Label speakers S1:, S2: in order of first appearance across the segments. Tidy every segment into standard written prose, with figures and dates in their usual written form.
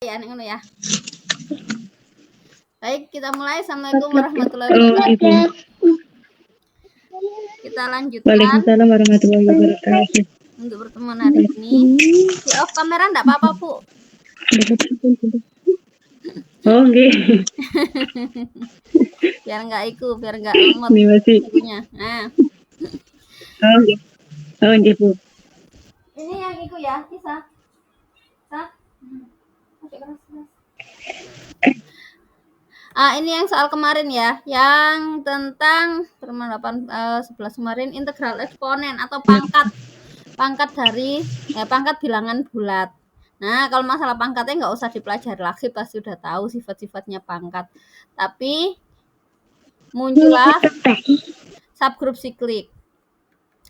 S1: ya, ngono ya. Baik, kita mulai. Assalamualaikum warahmatullahi wabarakatuh. Kita lanjutkan.
S2: Waalaikumsalam warahmatullahi wabarakatuh.
S1: Untuk pertemuan hari ini, di off kamera enggak apa-apa, Bu.
S2: Oh, nggih.
S1: Biar enggak lemot
S2: Ini masih.
S1: ikunya. Nah.
S2: Oh, nggih. Oh, nggih, Bu.
S1: Ini yang iku ya, kisah. Ini yang soal kemarin ya, yang tentang pertemuan 11 kemarin, integral eksponen atau pangkat dari pangkat bilangan bulat. Nah, kalau masalah pangkatnya nggak usah dipelajari lagi, pasti udah tahu sifat-sifatnya pangkat. Tapi muncullah subgrup siklik.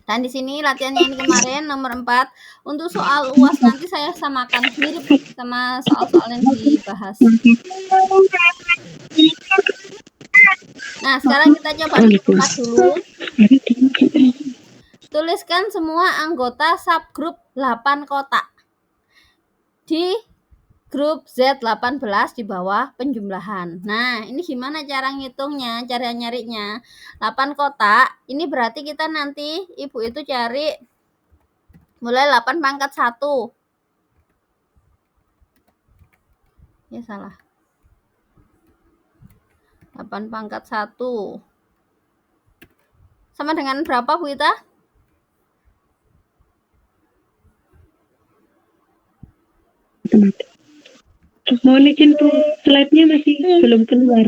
S1: Dan di sini latihannya ini kemarin nomor 4. Untuk soal UAS nanti saya samakan mirip sama soal-soal yang dibahas. Nah, sekarang kita coba nomor 4 dulu. Tuliskan semua anggota subgrup 8 kotak di grup Z18 di bawah penjumlahan. Nah, ini gimana cara ngitungnya, cara nyarinya? 8 kotak, ini berarti kita nanti Ibu itu cari mulai 8 pangkat 1. Ya, salah. 8 pangkat 1. Sama dengan berapa, Bu Ita?
S2: Mohon izin, Bu, slide-nya masih belum keluar.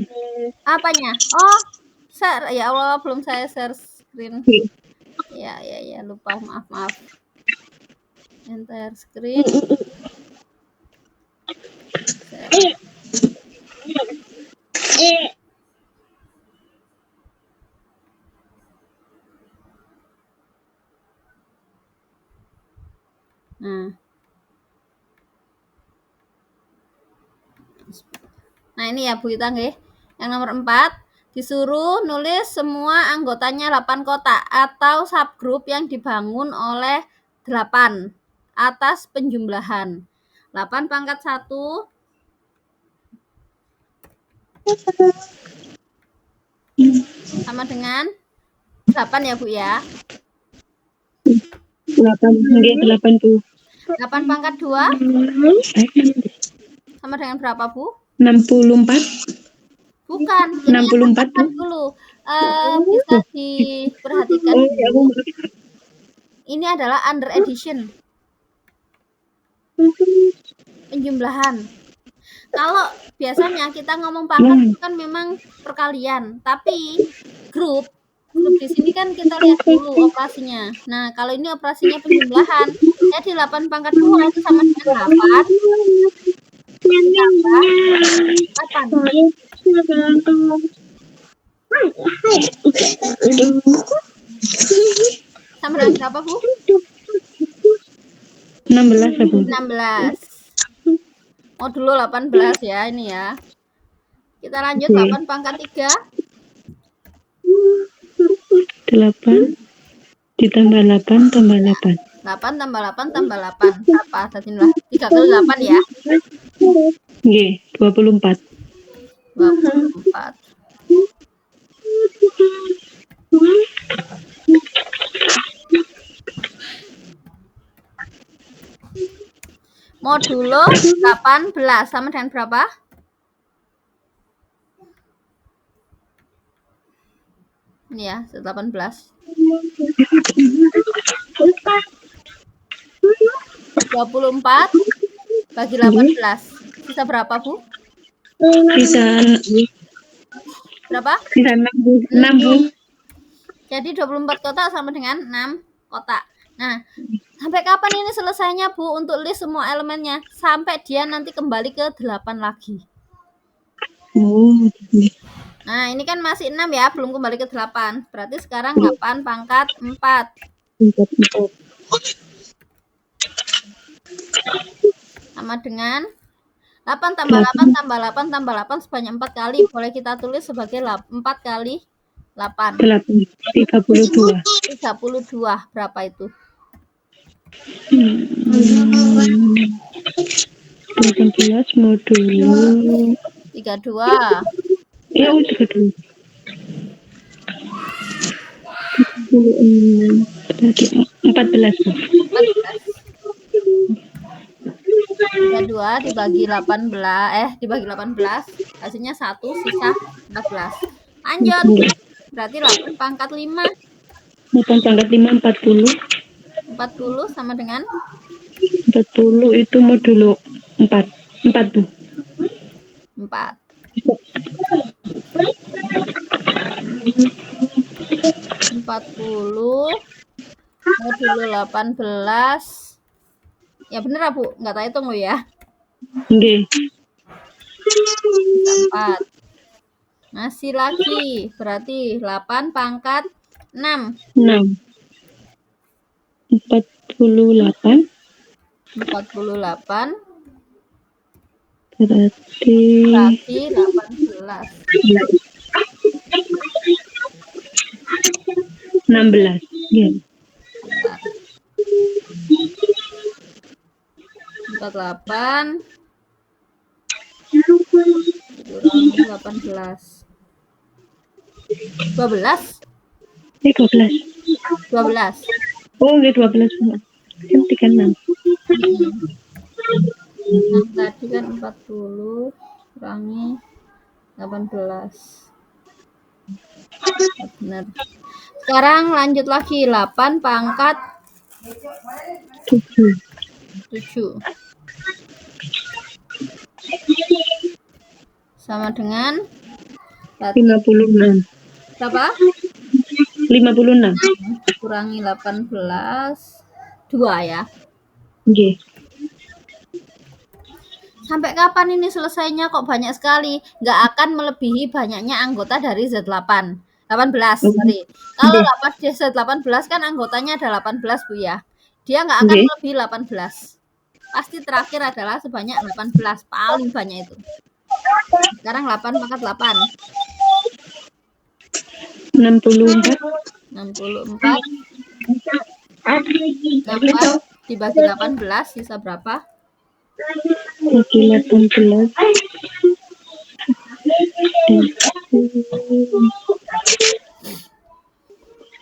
S1: Apanya? Oh, share. Ya Allah, belum saya share screen. Ya, lupa, maaf. Enter screen. Share. Nah, ini ya Bu Ita nggih. Yang nomor 4, disuruh nulis semua anggotanya 8 kotak atau subgrup yang dibangun oleh 8 atas penjumlahan. 8 pangkat 1 sama dengan 8 ya Bu ya.
S2: 8 Bu.
S1: 8 pangkat 2 sama dengan berapa, Bu?
S2: 64.
S1: Bukan, ini
S2: 64
S1: yang dulu. Bisa diperhatikan. Ini adalah under addition. Penjumlahan. Kalau biasanya kita ngomong pangkat itu kan memang perkalian, tapi grup di sini kan kita lihat dulu operasinya. Nah, kalau ini operasinya penjumlahan, jadi 8 pangkat 2 itu sama dengan 8 tambah 8. Sama dengan berapa, Bu?
S2: 16 ya, Bu.
S1: 16. Modulo 18 ya ini ya. Kita lanjut 8 pangkat 3.
S2: 8 ditambah 8 tambah 8.
S1: 8 tambah 8 tambah 8. Apa tadilah? 3 kali 8 ya?
S2: Nggih, 24.
S1: 24. Modulo 18 sama dengan berapa? Ini ya, 18. 24 bagi 18. Sisa berapa, Bu?
S2: Bisa
S1: Berapa?
S2: Bisa 6, Bu. 6, Bu.
S1: Jadi 24 kotak sama dengan 6 kotak. Nah, sampai kapan ini selesainya, Bu, untuk list semua elemennya? Sampai dia nanti kembali ke 8 lagi.
S2: Oh.
S1: Nah, ini kan masih 6 ya, belum kembali ke 8. Berarti sekarang 8 pangkat 4. Sama dengan 8 tambah 8 tambah 8 tambah 8 sebanyak 4 kali. Boleh kita tulis sebagai 4 kali 8.
S2: 32.
S1: 32. Berapa itu?
S2: 18 modulo
S1: 32.
S2: ya udah 32. 36 berarti 14 Bu.
S1: 14. 32 dibagi 18 dibagi 18 hasilnya 1 sisa 14. Lanjut.
S2: Enggak.
S1: Berarti 8 pangkat 5.
S2: 8 pangkat 5 40.
S1: 40 sama dengan
S2: 40 itu modulo 4. 4 Bu.
S1: 4. 40 modulo 18. Ya bener Bu, nggak tahu hitung lo ya.
S2: Nggih.
S1: Sisa 4. Masih lagi, berarti 8 pangkat 6.
S2: 6. 48
S1: 48
S2: berarti
S1: berarti 18.
S2: 16. Ya.
S1: Bentar. 48 kurang 18. 12.
S2: 12.
S1: 12.
S2: Oh, nggih 12 Bu. Kan 36.
S1: Yang tadi kan 40 kurangi 18. Benar. Sekarang lanjut lagi 8 pangkat
S2: 7.
S1: 7 sama dengan
S2: 56.
S1: berapa?
S2: 56.
S1: Kurangi 18 2 ya.
S2: Nggih.
S1: Sampai kapan ini selesainya kok banyak sekali? Nggak akan melebihi banyaknya anggota dari Z8. 18, sorry. Kalau Z18 kan anggotanya ada 18 Bu ya. Dia nggak akan melebihi 18. Pasti terakhir adalah sebanyak 18, paling banyak itu. Sekarang 8 pangkat 8.
S2: 64.
S1: 64. 8 dibagi 18 sisa berapa?
S2: Bagi 18.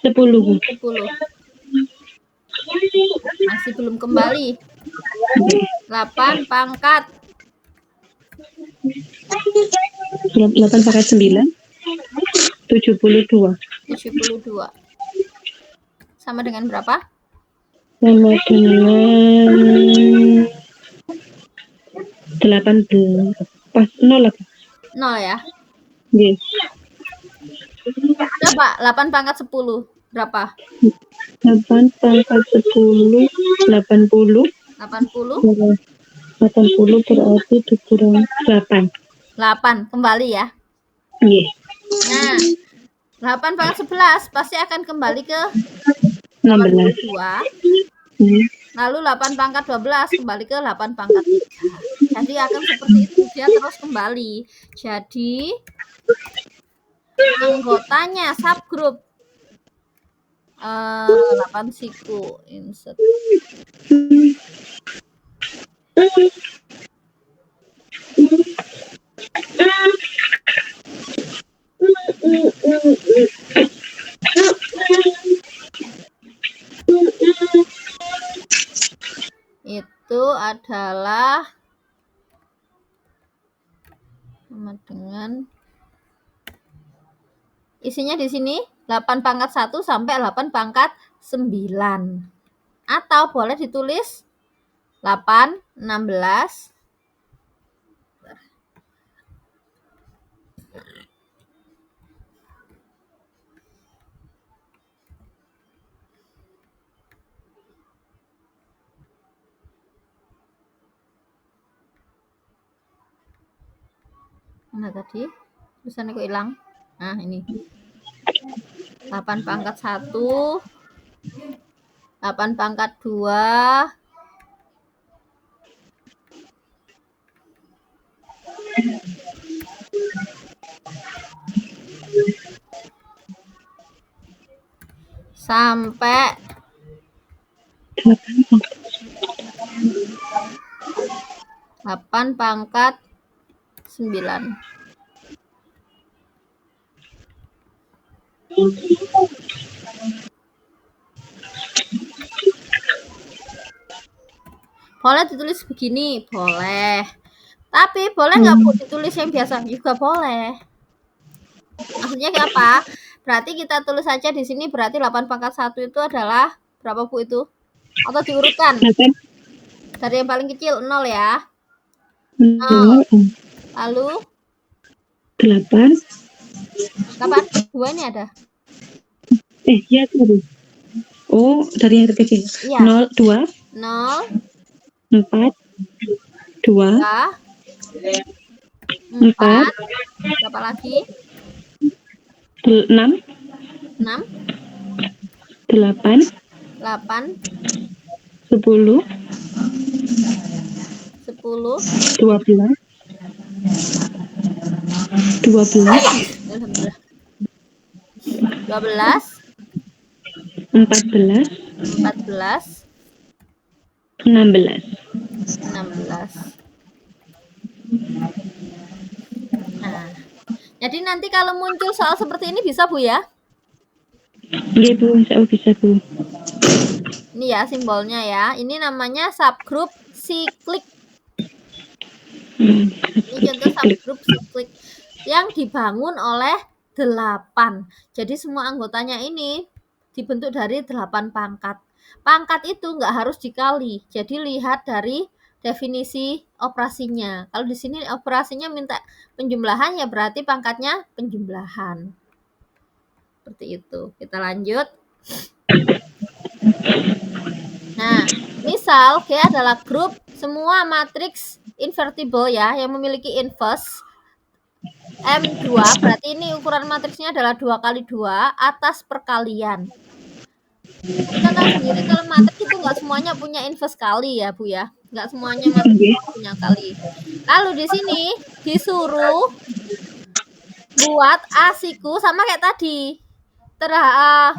S2: 10 Bu.
S1: 10. Masih belum kembali. 8 pangkat
S2: 8 pangkat 9. 72.
S1: 72. Sama dengan berapa?
S2: Sama dengan 18. Pas 0 lagi.
S1: 0 ya.
S2: Nggih.
S1: Coba 8 pangkat 10 berapa?
S2: 8 pangkat 10 80.
S1: 80.
S2: 80 berarti dikurang 8.
S1: 8 kembali ya.
S2: Nggih.
S1: Nah, 8 pangkat 11 pasti akan kembali ke
S2: 16.
S1: 82.
S2: Hmm.
S1: Lalu 8 pangkat 12 kembali ke 8 pangkat 3. Jadi akan seperti itu, dia terus kembali. Jadi anggotanya subgroup 8 siku insert. Itu adalah sama dengan isinya di sini 8 pangkat 1 sampai 8 pangkat 9. Atau boleh ditulis 8, 16. Mana tadi? Tulisannya kok hilang? Nah, ini. 8 pangkat 1, 8 pangkat 2, sampai 8 8 pangkat 9. Boleh ditulis begini? Boleh. Tapi boleh nggak Bu ditulis yang biasa? Juga boleh. Maksudnya apa? Berarti kita tulis saja di sini berarti 8 pangkat 1 itu adalah berapa Bu itu? Atau diurutkan?
S2: 8.
S1: Dari yang paling kecil 0 ya.
S2: 0.
S1: Lalu
S2: 8.
S1: 8. 2 ini ada.
S2: Ya tadi. Oh, dari yang terkecil.
S1: Iya.
S2: 0, 2.
S1: 0.
S2: 4. 2. 4.
S1: Berapa lagi?
S2: 6.
S1: 6.
S2: 8.
S1: 8.
S2: 10.
S1: 10.
S2: 12. 12.
S1: Alhamdulillah. 12.
S2: 14.
S1: 14.
S2: 16.
S1: 16. Nah, jadi nanti kalau muncul soal seperti ini bisa Bu ya?
S2: Iya Bu, insya Allah bisa Bu.
S1: Ini ya simbolnya ya. Ini namanya subgroup siklik. Ini contoh subgroup siklik yang dibangun oleh 8. Jadi semua anggotanya ini dibentuk dari 8 pangkat. Pangkat itu nggak harus dikali. Jadi lihat dari definisi operasinya. Kalau di sini operasinya minta penjumlahan ya berarti pangkatnya penjumlahan. Seperti itu. Kita lanjut. Nah, misal G adalah grup semua matriks invertible ya yang memiliki inverse M2, berarti ini ukuran matriksnya adalah 2 kali 2 atas perkalian. Kita tahu sendiri kalau matriks itu nggak semuanya punya inverse kali ya Bu ya. Nggak semuanya matriks punya kali. Lalu di sini disuruh buat A-siku sama kayak tadi.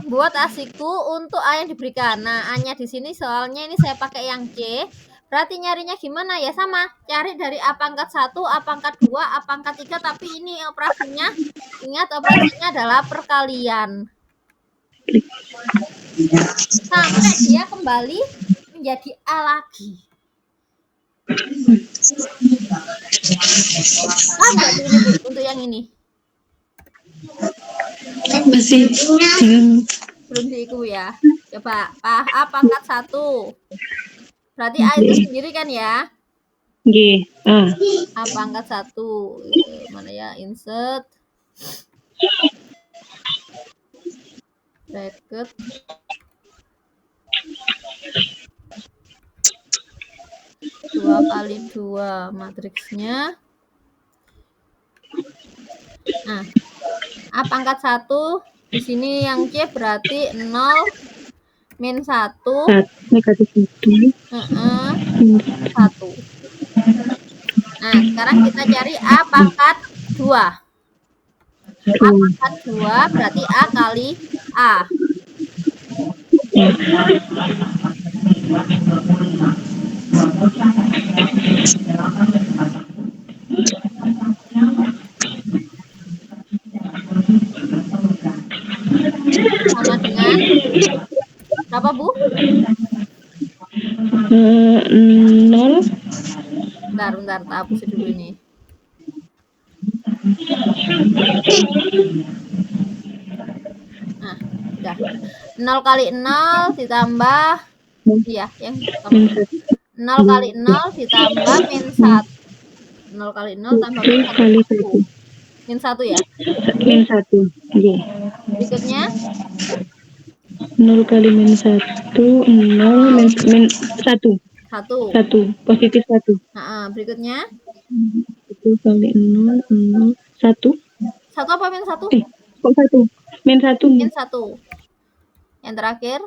S1: Buat A-siku untuk A yang diberikan. Nah, A-nya di sini soalnya ini saya pakai yang C. Berarti nyarinya gimana ya? Sama, cari dari A pangkat 1, A pangkat 2, A pangkat 3, tapi ini operasinya, ingat operasinya adalah perkalian. Sampai dia kembali menjadi A lagi. Paham nggak Bu ini Bu, untuk yang ini?
S2: Masih
S1: belum diiku ya. Coba A pangkat 1. Berarti A itu sendiri kan ya?
S2: G.
S1: A pangkat 1. Mana ya? Insert. Bracket. Dua kali 2 matriksnya. Nah, A pangkat 1 di sini yang C berarti 0 min 1
S2: negatif 1.
S1: 1. Nah, sekarang kita cari A pangkat 2. A pangkat 2 berarti A kali A. Sama dengan berapa Bu?
S2: 0.
S1: Bentar, tak hapus dulu ini. Nah, udah. 0 kali 0 ditambah iya, yang 0 kali 0 ditambah min 1. 0 kali 0 tambah min 1.
S2: Kali 1.
S1: Min 1 ya?
S2: Min 1. Iya.
S1: Berikutnya
S2: 0 kali min 1, 0 min 1. 1. Positif 1.
S1: Berikutnya
S2: 1 kali 0, 0, 1.
S1: 1 apa min 1?
S2: Kok 1? Min 1.
S1: Min 1. Yang terakhir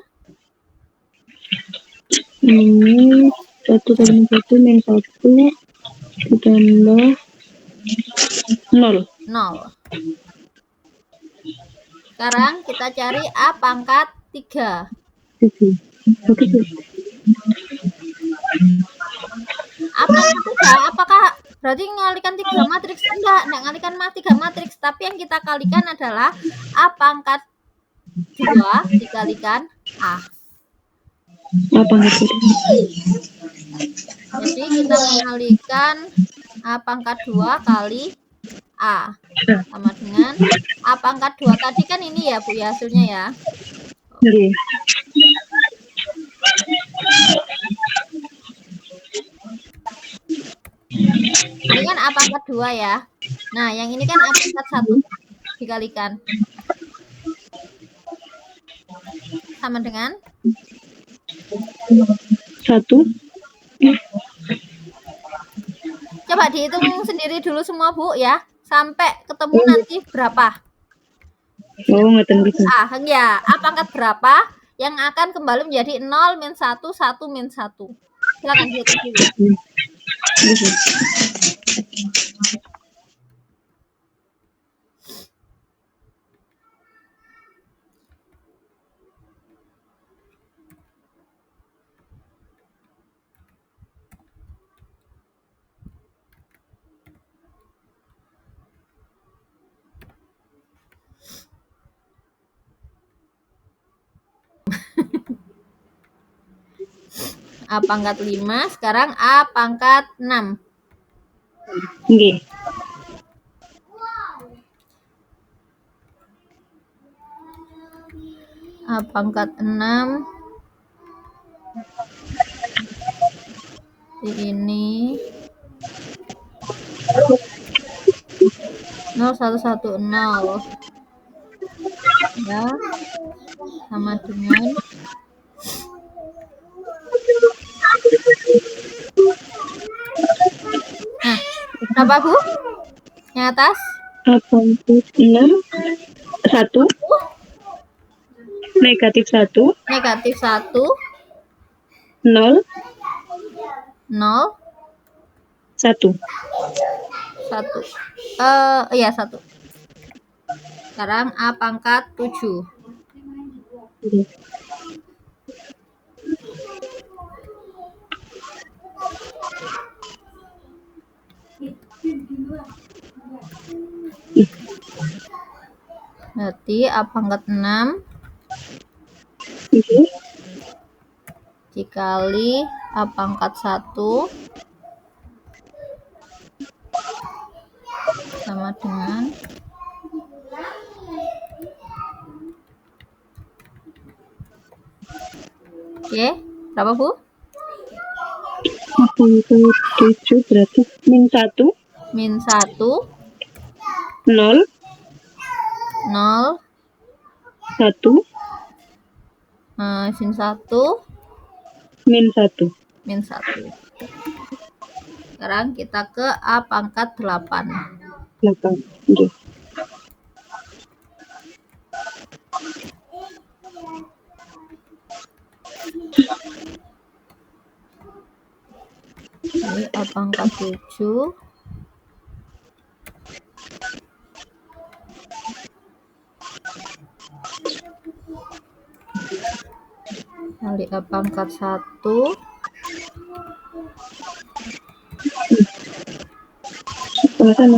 S2: ini 1 kali min 1 min 1 ditambah 0.
S1: Sekarang kita cari A pangkat 3. A pangkat 3, apakah berarti ngalikan 3 matriks? Enggak ngalikan 3 matriks, tapi yang kita kalikan adalah A pangkat 2 dikalikan A.
S2: Apa itu?
S1: Jadi kita mengalikan A pangkat 2 kali A. Sama dengan A pangkat 2. Tadi kan ini ya, Bu, ya, hasilnya ya.
S2: Nggih.
S1: Ini kan A pangkat 2 ya. Nah, yang ini kan A pangkat 1 dikalikan. Sama dengan
S2: 1.
S1: Coba dihitung sendiri dulu semua, Bu, ya. Sampai ketemu nanti berapa.
S2: Oh, ngoten gitu.
S1: Ya, A pangkat berapa yang akan kembali menjadi 0, min 1, 1, min 1. Silakan dihitung dulu. A pangkat 5, sekarang A pangkat 6.
S2: Nggih.
S1: A pangkat 6. Ini 0110 ya, sama dengan berapa, Bu? Yang atas?
S2: A pangkat 6 1 negatif 1
S1: Negatif 1
S2: 0
S1: 0
S2: 1.
S1: 1. Iya 1. Sekarang A pangkat 7. Berarti A pangkat 6 dikali A pangkat 1 sama dengan Oke, berapa, Bu?
S2: A pangkat 7 berarti min 1
S1: Min 1
S2: 0
S1: 0
S2: 1
S1: sin 1
S2: min 1.
S1: min 1. Sekarang kita ke A pangkat 8.
S2: 8. Nggih.
S1: Ini A pangkat 7 kali A pangkat 1
S2: Sana.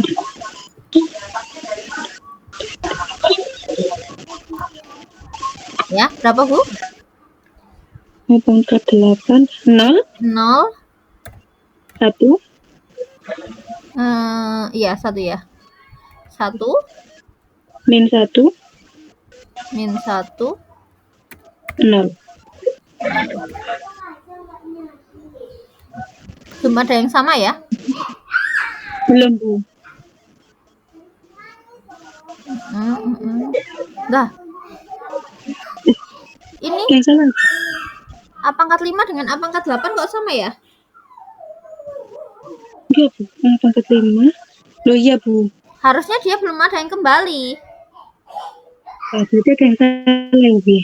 S1: ya, berapa, Bu?
S2: A pangkat 8 0
S1: 0
S2: 1
S1: iya 1 ya. 1
S2: min 1
S1: min 1
S2: 0.
S1: Belum ada yang sama ya?
S2: Belum, Bu.
S1: Dah. Ini
S2: Yang salah.
S1: A pangkat 5 dengan A pangkat 8 kok sama ya?
S2: Iya, Bu. A pangkat 5. Loh iya, Bu.
S1: Harusnya dia belum ada yang kembali.
S2: Berarti ada yang salah, Bu.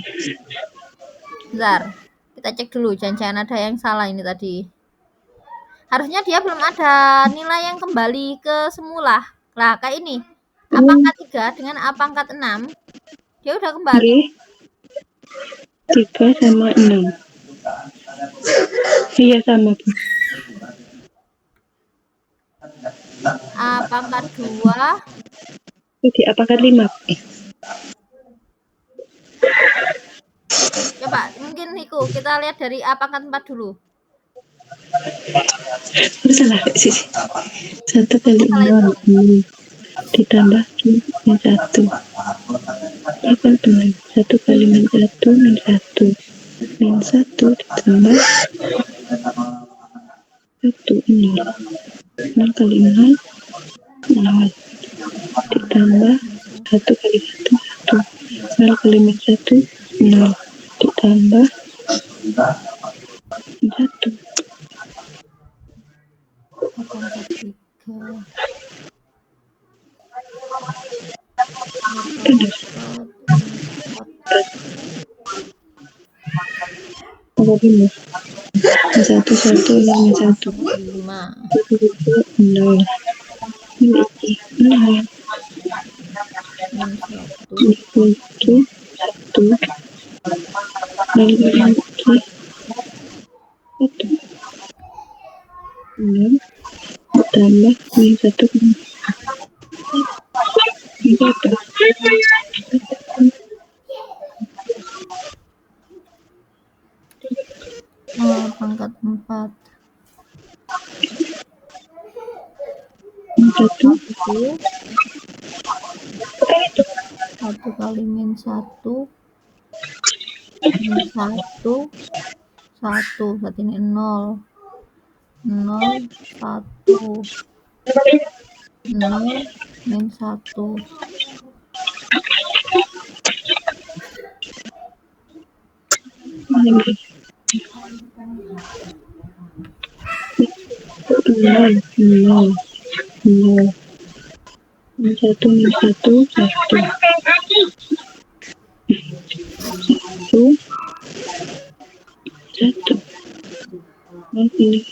S1: Bentar, kita cek dulu, jangan-jangan ada yang salah ini tadi. Harusnya dia belum ada nilai yang kembali ke semula. Lah, kayak ini. A pangkat 3 dengan A pangkat 6. Dia udah kembali.
S2: 3 sama 6. Iya sama, Bu.
S1: A pangkat 2.
S2: Jadi A pangkat 5.
S1: Coba mungkin itu kita lihat dari A pangkat 4 dulu.
S2: Salah sih. 1 kali
S1: Salah
S2: 0
S1: itu.
S2: ditambah min 1. Apa benar? 1 kali min 1 min 1. Min 1 ditambah 1 0. 0 kali 0 0 ditambah 1 kali 1 1. 0 kali min 1 0 ditambah 1.
S1: A pangkat 3.
S2: Benar. Apa benar? Min 1 1 min 1
S1: 5.
S2: 0. Ini 0.
S1: Min 1.
S2: Itu 1. 0 lagi 1. 0 ditambah min 1 min 1.
S1: A pangkat 4.
S2: Min 1
S1: 1 kali min 1 min 1 1 berarti ini 0 0 1 0 min 1.
S2: nol nol nol min 1 min 1 1 1 nol ini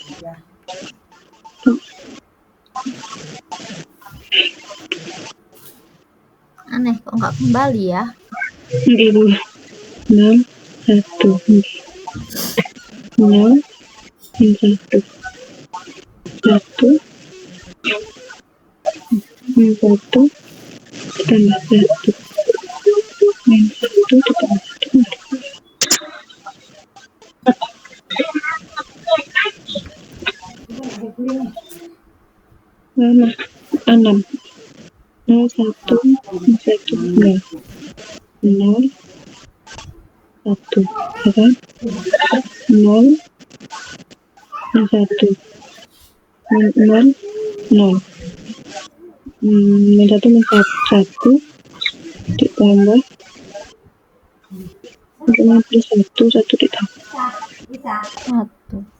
S1: Aneh kok nggak kembali ya.
S2: ibu 0 1 0 min 1 1 min 1 ditambah 1 min 1 ditambah 1 mana 6 0 1 min 1 0 0 1 ya kan 0 min 1 min 0 0 min 1 min 1 ditambah 1 plus 1 1 ditambah
S1: 1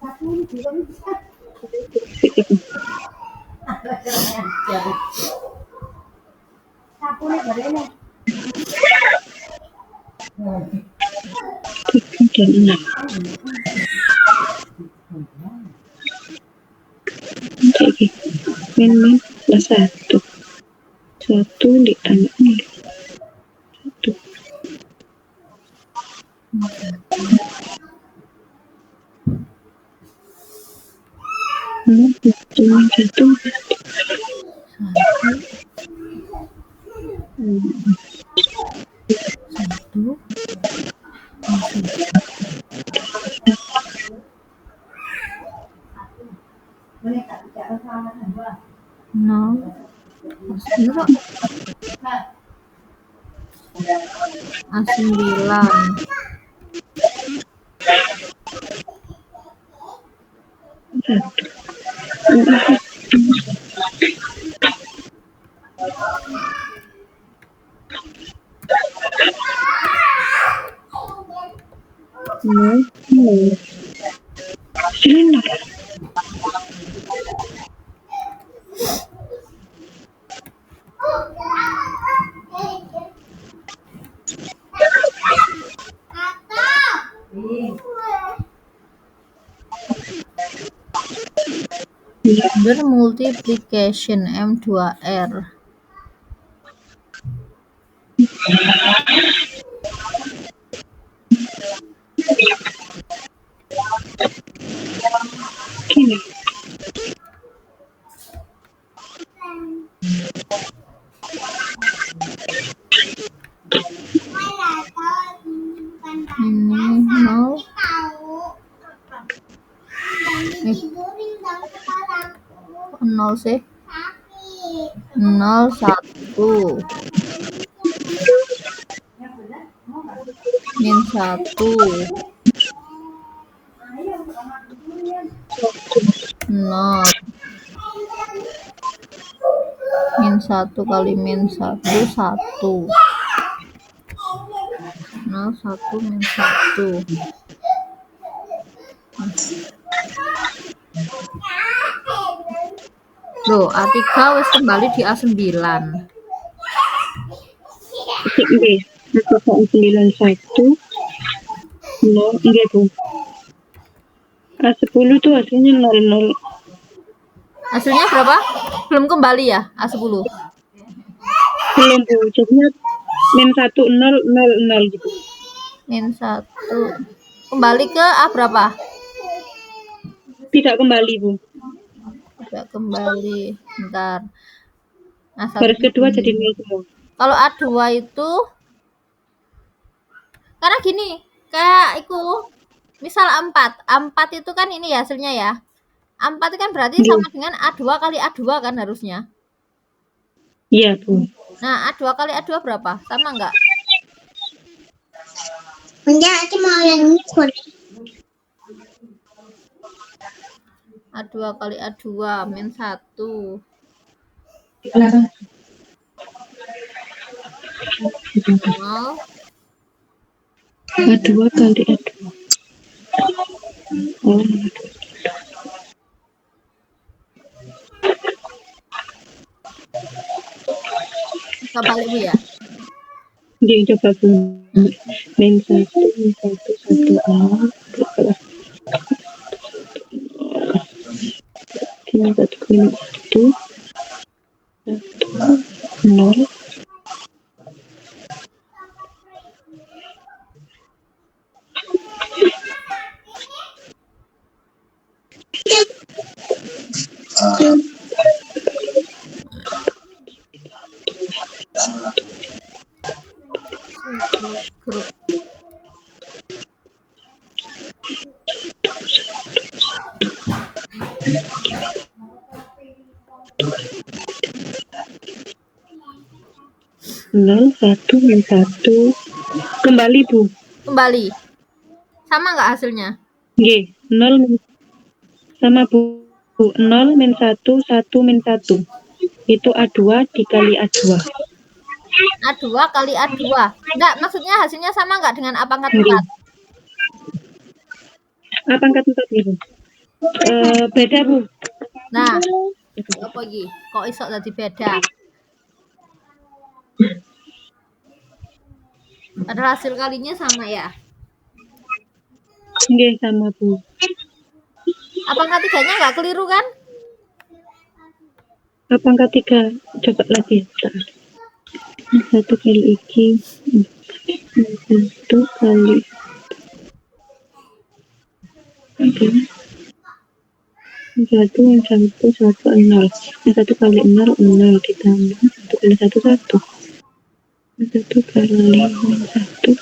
S2: dan 6 jadi min plus 1 1 ditambah 0 1 1 min 1
S1: 0 0 A9
S2: 0 0 sini
S1: bermultiplication M2R.
S2: gini
S1: nol sih? 0, 1. Min 1. 0. Min 1 kali min 1, 1. 0, 1, min 1. Loh, A3 wis kembali di A9.
S2: Nggih, 1,91 0 nggih Bu. A10 tuh hasilnya 00.
S1: Hasilnya berapa? Belum kembali ya A10?
S2: Belum Bu, jadinya min 1 0 0 0 gitu.
S1: Min 1. Kembali ke A berapa?
S2: Tidak kembali Bu.
S1: Tidak kembali. Bentar. Nah,
S2: Baris kedua jadi 0 semua.
S1: kalau A2 itu karena gini, kayak itu misal A4 itu kan ini ya hasilnya ya. A4 itu kan berarti sama dengan A2 kali A2 kan harusnya.
S2: Iya Bu.
S1: Nah, A2 kali A2 berapa? Sama enggak?
S3: Enggak, aku mau yang ini.
S1: A2 kali A2 min 1. Nol.
S2: A2 kali A2. Oh,
S1: Kembali Bu ya.
S2: dia coba Bu. Min 1 min 1 1 0. Ini 1 kali 1 0.
S1: Grup.
S2: Nol 1 min 1 kembali Bu.
S1: Kembali. Sama enggak hasilnya?
S2: G 0 sama Bu. 0 min 1 1 min 1 itu A2 dikali A2.
S1: A2 kali A2. Enggak, maksudnya hasilnya sama enggak dengan A pangkat 4?
S2: A pangkat 4 ya Bu. Beda Bu.
S1: Nah, apa iki? Kok iso dadi beda? Padahal hasil kalinya sama ya.
S2: Nggih sama Bu.
S1: A pangkat 3-nya enggak keliru kan?
S2: A pangkat 3 coba lagi. 1 kali iki 1 kali 1 min 1 1 0. 1 kali 0 0 ditambah 1 kali 1 1. 1 kali min 1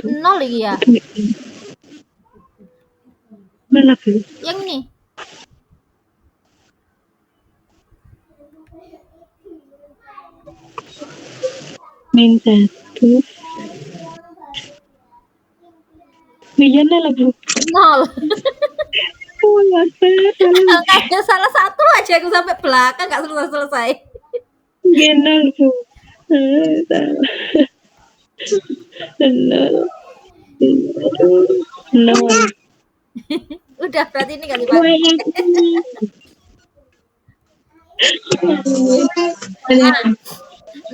S1: 0 iki ya.
S2: Mana Bu?
S1: Yang ini.
S2: Min 1. Iya lah Bu.
S1: 0.
S2: Oh,
S1: Angkanya salah satu aja aku sampai belakang enggak selesai-selesai.
S2: Iya 0 Bu. Salah. 0.
S1: Udah berarti ini ganti pakai. Nah,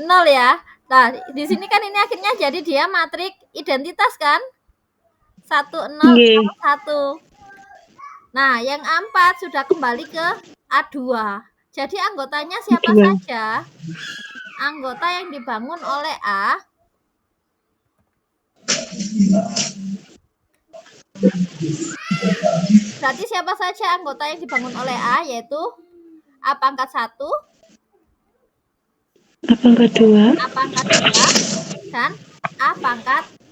S1: 0 ya. Nah, di sini kan ini akhirnya jadi dia matrik identitas kan? 1 0 1. Nah, yang A4 sudah kembali ke A2. Jadi anggotanya siapa saja? Anggota yang dibangun oleh A. Berarti siapa saja anggota yang dibangun oleh A, yaitu A pangkat 1,
S2: A pangkat 2,
S1: A pangkat 2, dan A pangkat 3.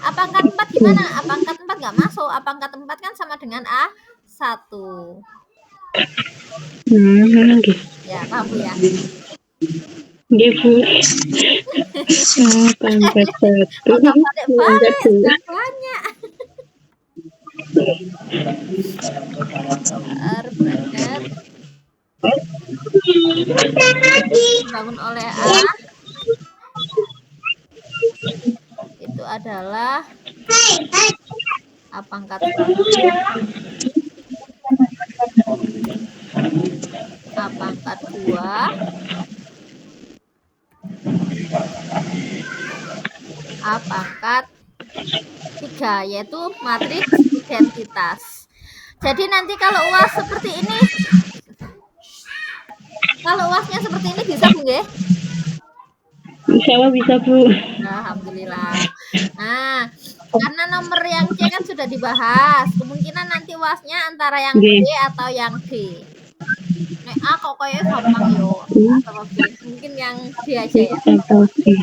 S1: A pangkat 4 gimana? A pangkat 4 nggak masuk. A pangkat 4 kan sama dengan A1.
S2: Nggih.
S1: Ya, paham Bu ya?
S2: Nggih, Bu. Pangkat 1,
S1: Kok gak
S2: pangkat
S1: balik-balik,
S2: 2.
S1: sudah banyak. Bracket dibangun oleh A itu adalah A pangkat 1, A pangkat 2, A pangkat 3, yaitu matriks identitas. Jadi nanti kalau UAS seperti ini, kalau UASnya seperti ini bisa Bu nggih?
S2: Insya Allah bisa, Bu.
S1: Alhamdulillah. Nah, karena nomor yang C kan sudah dibahas, kemungkinan nanti UASnya antara yang B
S2: Nggih.
S1: atau yang D. Nek A kok kayaknya gampang yo. Atau B. Mungkin yang D aja ya.
S2: Oke.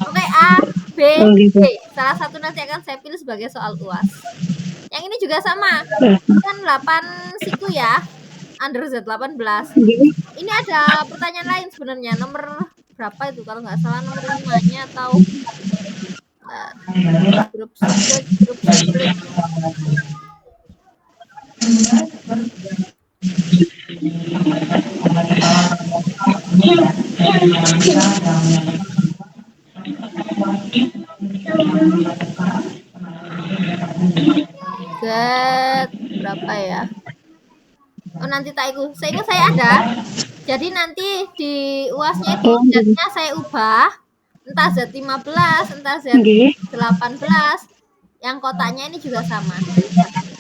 S1: Oke, A, B,
S2: Oh,
S1: D.
S2: gitu.
S1: Salah satu nanti akan saya pilih sebagai soal UAS. Yang ini juga sama.
S2: Ah,
S1: Kan 8 siku ya. Under Z18.
S2: nggih.
S1: Ini ada pertanyaan lain sebenarnya. Nomor berapa itu kalau nggak salah, nomor 5-nya atau grup split. Z berapa ya? Oh, nanti tak ikut. Saya ingat saya ada. Jadi nanti di UASnya itu Z-nya saya ubah. Entah Z15, entah
S2: Nggih.
S1: Z18. Yang kotaknya ini juga sama.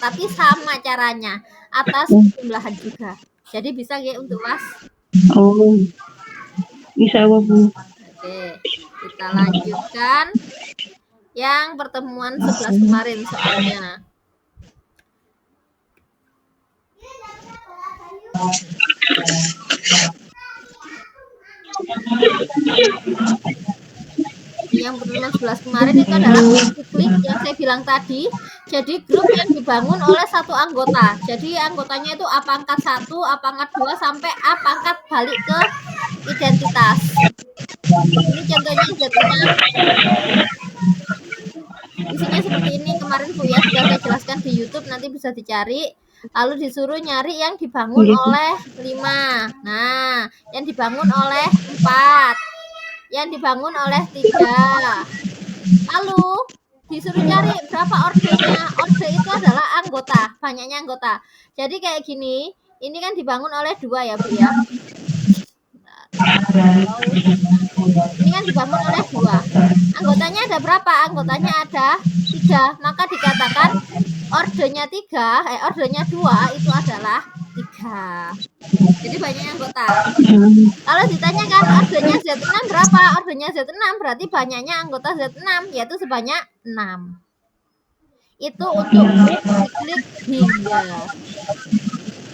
S1: Tapi sama caranya. Atas jumlahan juga. Jadi bisa nggih untuk UAS?
S2: Oh. Insya Allah, Bu.
S1: Oke, kita lanjutkan yang pertemuan 11 kemarin soalnya. Yang pertemuan 11 kemarin itu adalah klik yang saya bilang tadi. Jadi grup yang dibangun oleh satu anggota. Jadi anggotanya itu A pangkat 1, A pangkat 2 sampai A pangkat balik ke identitas. Ini contohnya Z6. Isinya seperti ini kemarin Bu ya, sudah saya jelaskan di YouTube, nanti bisa dicari. Lalu disuruh nyari yang dibangun oleh 5. Nah, yang dibangun oleh 4. Yang dibangun oleh 3. Lalu disuruh cari berapa ordernya. Order itu adalah anggota, banyaknya anggota. Jadi kayak gini, ini kan dibangun oleh 2 ya Bu ya. Ini kan dibangun oleh 2. Anggotanya ada berapa? Anggotanya ada 3. Maka dikatakan ordernya 2 itu adalah 3. Jadi banyak anggota. Kalau ditanyakan ordernya Z6 berapa? Ordernya Z6 berarti banyaknya anggota Z6, yaitu sebanyak 6. Itu untuk klik hingga.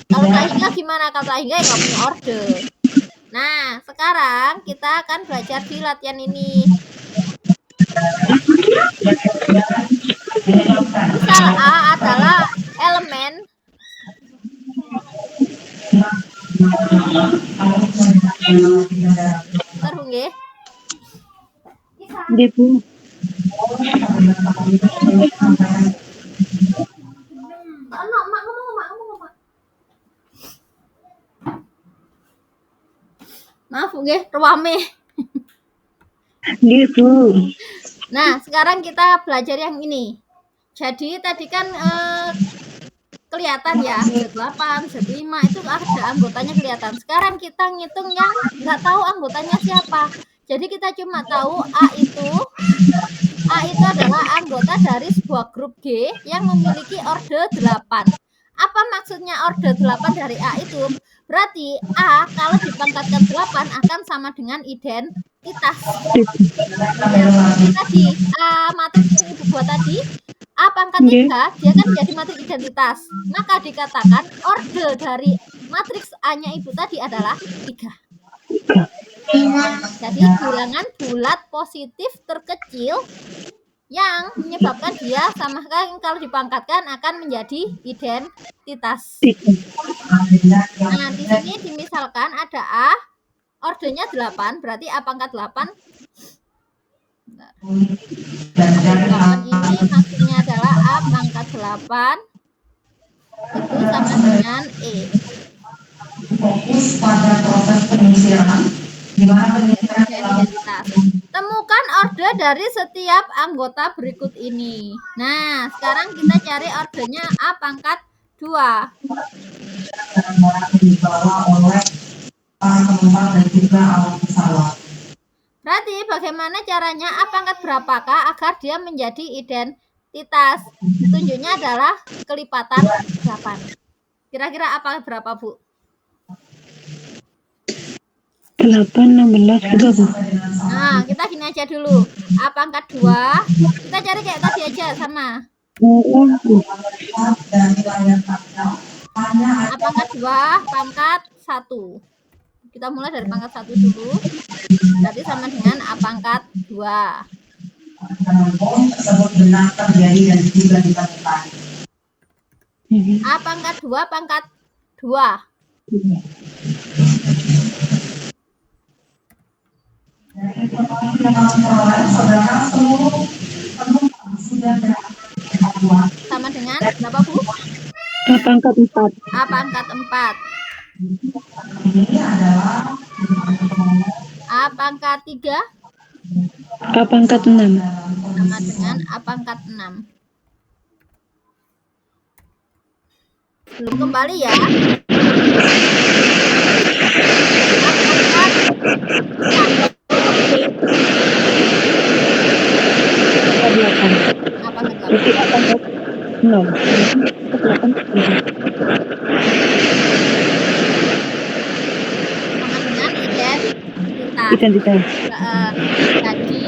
S1: Kalau tak hingga gimana? Kalau tak hingga ya nggak punya order. Nah, sekarang kita akan belajar di latihan ini. Misal A adalah elemen Bentar, nggih.
S2: Nggih, Bu.
S1: Mak ngomong. Maaf, nggih, ruame.
S2: Nggih, Bu.
S1: Nah, sekarang kita belajar yang ini. Jadi tadi kan kelihatan ya, Z8, Z5 itu ada anggotanya kelihatan. Sekarang kita ngitung yang nggak tahu anggotanya siapa. Jadi kita cuma tahu A itu adalah anggota dari sebuah grup G yang memiliki order 8. Apa maksudnya order 8 dari A itu? Berarti A kalau dipangkatkan 8 akan sama dengan identitas. Tadi matriks yang Ibu buat tadi, A pangkat 3, dia kan menjadi matriks identitas. Maka dikatakan order dari matriks A-nya Ibu tadi adalah 3. Jadi bilangan bulat positif terkecil yang menyebabkan dia sama kan kalau dipangkatkan akan menjadi identitas. Nah, di sini dimisalkan ada A, ordernya 8, berarti A pangkat 8. 8 ini maksudnya adalah A pangkat 8 itu sama dengan E.
S4: Fokus pada proses penyisiran di mana penyisiran
S1: Identitas. Temukan order dari setiap anggota berikut ini. Nah, sekarang kita cari ordernya A pangkat 2.
S4: dibawa oleh para penumpang dan juga awak pesawat.
S1: Berarti bagaimana caranya A pangkat berapakah agar dia menjadi identitas? Tunjuknya adalah kelipatan 8. Kira-kira apa berapa, Bu?
S2: 8, 16 gitu, Bu.
S1: Nah, kita gini aja dulu. A pangkat 2, kita cari kayak tadi aja sama.
S4: Dan layar kaca hanya
S1: A pangkat 2, pangkat 1. Kita mulai dari pangkat 1 dulu. Berarti sama dengan A pangkat 2.
S4: bom tersebut benar terjadi dan juga ditemukan.
S1: A pangkat 2, pangkat 2.
S4: Saudara, seluruh penumpang sudah berevakuasi.
S1: Sama dengan berapa, Bu?
S2: A pangkat 4.
S1: A pangkat 4.
S4: Ini adalah
S1: A pangkat 3
S2: A pangkat 6.
S1: sama dengan A pangkat 6. Belum kembali ya. A pangkat 8.
S2: Berarti A pangkat 0. 8.
S1: Sama dengan identitas.
S2: Identitas.
S1: Jadi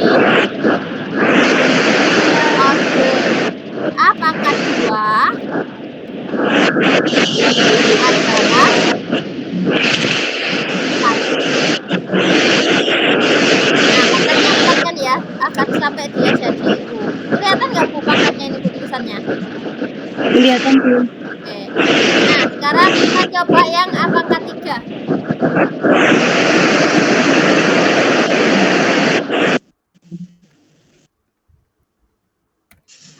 S1: order A pangkat 2 adalah 1. Nah, pangkatnya 4 kan ya, akan sampai dia jadi itu. Kelihatan nggak, Bu, pangkatnya ini, Bu, tulisannya?
S2: Kelihatan, Bu.
S1: Oke. Nah, sekarang kita coba yang A pangkat 3.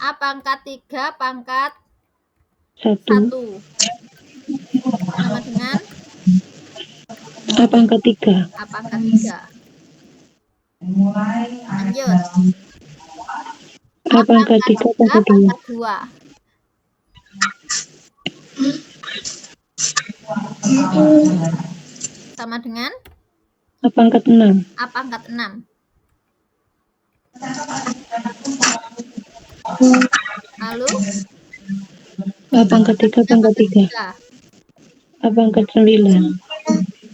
S1: A pangkat 3, pangkat 1.
S2: 1.
S1: Sama dengan
S2: A pangkat 3.
S1: A pangkat 3. Lanjut.
S2: A pangkat 3, pangkat 2.
S1: Pangkat 2. Sama dengan
S2: A pangkat 6.
S1: A pangkat 6. Lalu
S2: A pangkat 3, pangkat 3. A pangkat 9.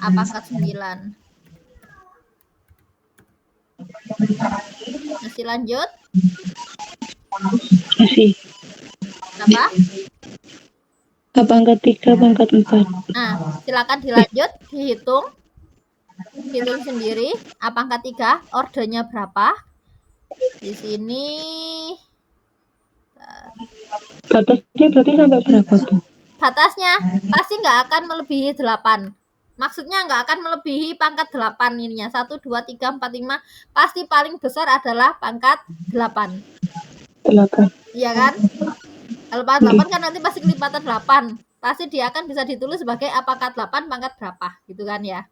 S1: A pangkat 9. Masih lanjut?
S2: Masih.
S1: Apa?
S2: A pangkat 3, pangkat 4.
S1: Nah, silakan dilanjut, dihitung. Hitung sendiri. A pangkat 3, ordernya berapa? Di sini
S2: Batasnya berarti sampai berapa, Bu?
S1: batasnya pasti nggak akan melebihi 8. Maksudnya nggak akan melebihi pangkat 8 ininya. 1, 2, 3, 4, 5. Pasti paling besar adalah pangkat 8.
S2: 8.
S1: Iya kan? Kalau pangkat 8 kan nanti pasti kelipatan 8. Pasti dia akan bisa ditulis sebagai A pangkat 8 pangkat berapa. Gitu kan ya.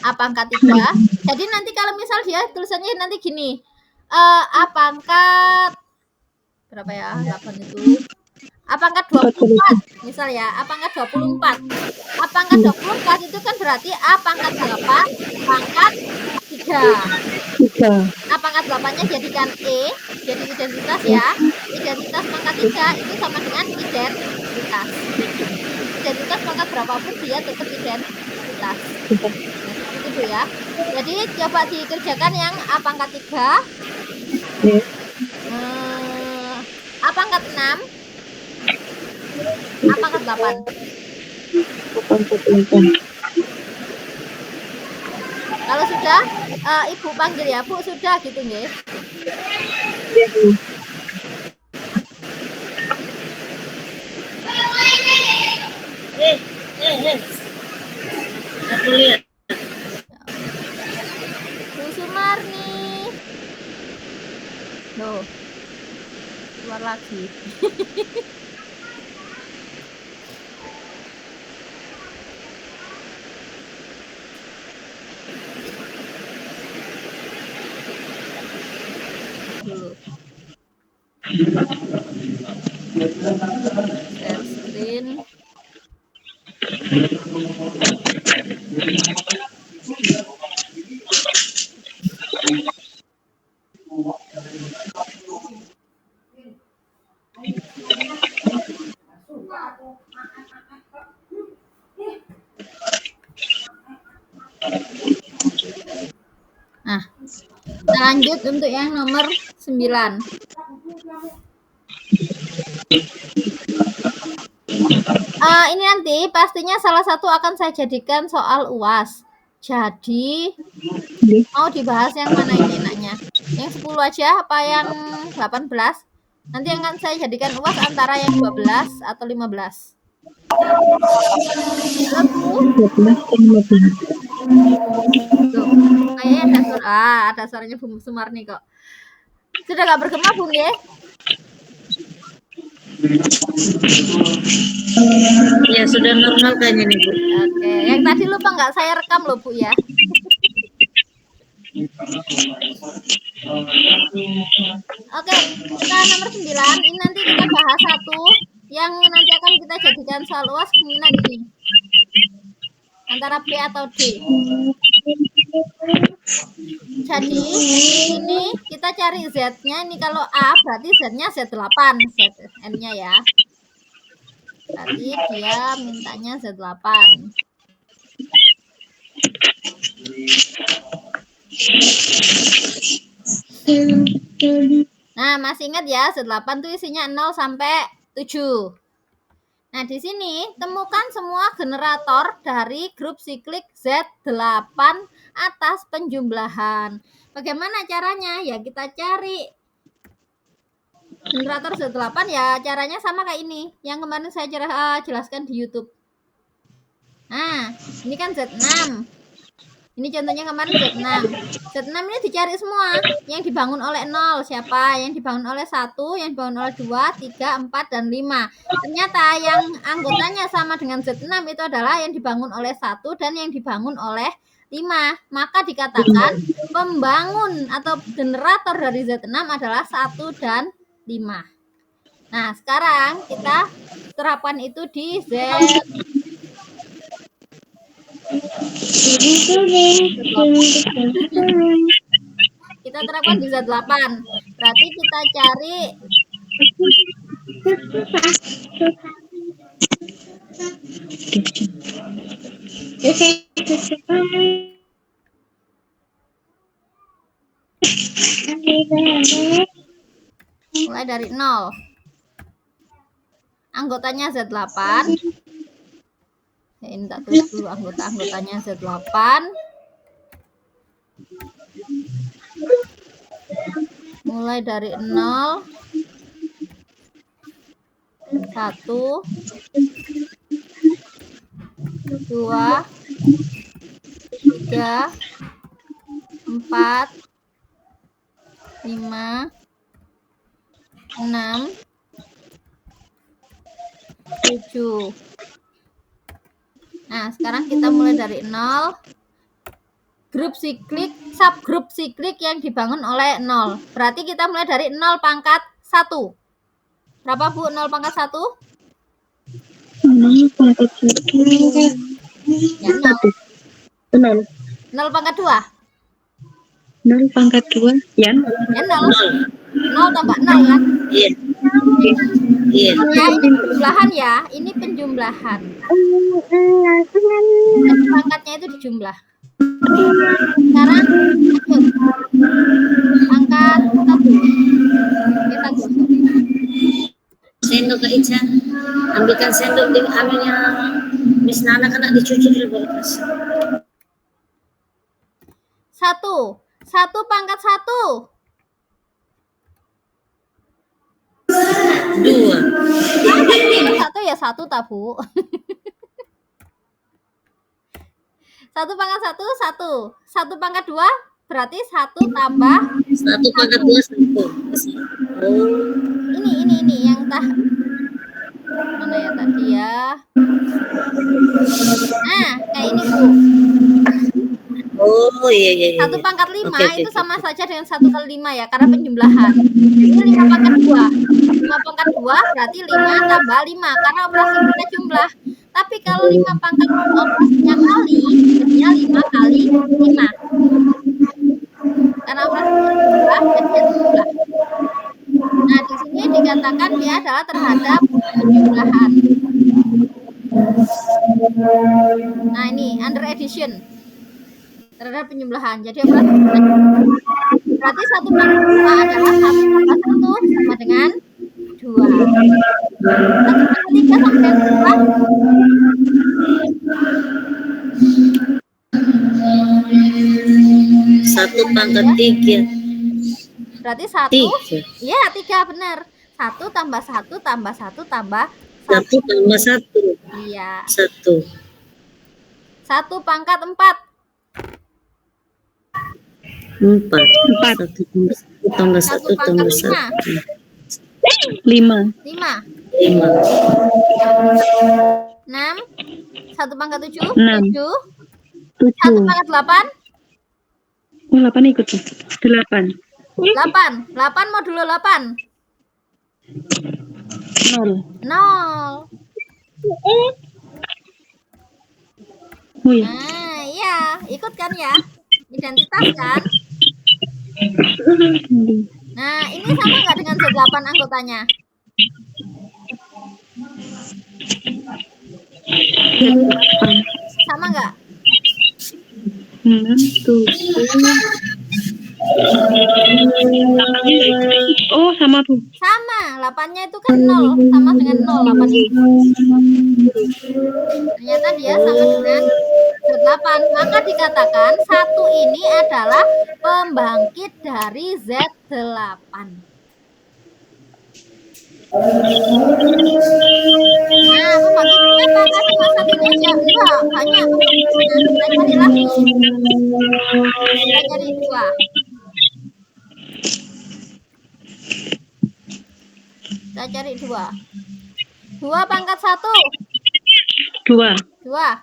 S1: A pangkat 3. Jadi nanti kalau misal dia tulisannya nanti gini. A pangkat berapa ya? 8 itu. A pangkat 24. Misal ya, A pangkat 24. A pangkat 24 itu kan berarti A pangkat 8 pangkat 3.
S2: 3.
S1: A pangkat 8-nya jadikan E, jadi identitas ya. Identitas pangkat 3 itu sama dengan identitas. Identitas pangkat berapapun dia tetap identitas. Itu Bu ya. Jadi coba dikerjakan yang A pangkat 3. A pangkat 6. A pangkat 8.
S2: A pangkat 8.
S1: Kalau sudah, Ibu panggil ya, Bu, sudah gitu nggih.
S2: Ya, Bu.
S5: Aku lihat.
S1: Bu Sumarni. Loh, keluar lagi. Dulu. Share screen. Nah, kita lanjut untuk yang nomor 9. Ini nanti pastinya salah satu akan saya jadikan soal UAS. Jadi mau dibahas yang mana ini enaknya? Yang 10 aja apa yang 18? Nanti akan saya jadikan UAS antara yang 12 atau 15. Tuh, kayaknya ada suaranya Bu Sumarni kok. Sudah nggak bergema, Bung ya?
S5: Ya sudah normal kayaknya nih Bu.
S1: Oke, yang tadi lupa nggak saya rekam loh Bu ya. Oke, kita nomor 9. Ini nanti kita bahas satu yang nanti akan kita jadikan soal UAS kemungkinan ini. Antara B atau D. Jadi ini kita cari Z-nya. Ini kalau A berarti Z-nya Z8, Z-N-nya ya. Berarti dia mintanya Z8. Nah, masih ingat ya, Z8 itu isinya 0 sampai 7. Nah, di sini temukan semua generator dari grup siklik Z8 atas penjumlahan. Bagaimana caranya? Ya, kita cari generator Z8 ya, caranya sama kayak ini. Yang kemarin saya jelaskan di YouTube. Nah, ini kan Z6. Ini contohnya kemarin Z6. Z6 ini dicari semua. Yang dibangun oleh 0 siapa? Yang dibangun oleh 1, yang dibangun oleh 2, 3, 4, dan 5. Ternyata yang anggotanya sama dengan Z6 itu adalah yang dibangun oleh 1 dan yang dibangun oleh 5. Maka dikatakan pembangun atau generator dari Z6 adalah 1 dan 5. Nah, sekarang kita terapkan itu di Z. Kita terapkan di Z8. Berarti kita cari mulai dari 0. Anggotanya Z8. Ini tak tulis dulu anggotanya Z8. Mulai dari 0, 1, 2, 3, 4, 5, 6, 7. Nah, sekarang kita mulai dari 0. Grup siklik, subgrup siklik yang dibangun oleh 0. Berarti kita mulai dari 0 pangkat 1. Berapa Bu 0 pangkat 1?
S2: 0 pangkat 1.
S1: Ya 0. 0 pangkat 2?
S2: 0 pangkat 2. Ya 0.
S1: Ya 0. 0 tambah 0 kan?
S5: Iya. Iya.
S1: Ya, ini penjumlahan ya. Ini penjumlahan. Pangkatnya itu dijumlah. Sekarang pangkat 1. Kita gosok.
S5: Sendok ke Ica. Ambilkan sendok di ambilnya Miss Nana kena dicuci dulu baru kasih.
S1: 1. 1 pangkat 1.
S5: 2.
S1: 1 ya 1 tak, Bu. 1 pangkat 1, 1. 1 pangkat 2 berarti 1 tambah
S5: 1 pangkat 2 1. Oh.
S1: Ini yang mana ya tadi ya. Nah, kayak ini, Bu.
S5: Oh iya.
S1: 1 pangkat 5
S5: Oke.
S1: itu sama saja dengan 1 kali 5 ya, karena penjumlahan. Ini 5 pangkat 2. 5 pangkat 2 berarti 5 tambah 5 karena operasi kita jumlah. Tapi kalau 5 pangkat operasinya kali, jadinya 5 kali 5. Karena operasinya jumlah, jadinya jumlah. Nah, di sini dikatakan dia adalah terhadap penjumlahan. Nah, ini under addition. Terhadap penjumlahan. Jadi operasi berarti 1 pangkat 2 adalah 1 tambah 1 sama dengan 2. 1 pangkat 3 sama dengan berapa?
S5: 1 pangkat 3.
S1: Berarti 1.
S5: 3.
S1: Iya, 3 benar. 1 tambah 1 tambah 1 tambah
S5: 1 tambah 1.
S1: Iya.
S5: 1.
S1: 1 pangkat 4.
S5: 4. 1 tambah 1 tambah 1.
S2: 5.
S1: 5.
S5: 5.
S1: 6. 1 pangkat 7.
S2: 6.
S1: 7.
S2: 7.
S1: 1 pangkat 8.
S2: Oh, 8 ikut tuh. 8.
S1: 8. 8 modulo 8.
S2: 0.
S1: 0.
S2: Oh ya.
S1: Nah, iya, ikut kan ya? Identitas kan? Nah, ini sama nggak dengan Z8 anggotanya? Sama nggak?
S2: 7. Oh, sama tuh.
S1: Sama, 8-nya itu kan 0, sama dengan 0 8-nya. Ternyata dia sama dengan Z8. Maka dikatakan 1 ini adalah pembangkit dari Z8. Nah, pembangkitnya apakah cuma satu ini aja? Enggak, banyak pembangkitnya. Kita cari lagi. Kita cari 2. Kita cari 2. 2 pangkat 1.
S2: 2.
S1: 2.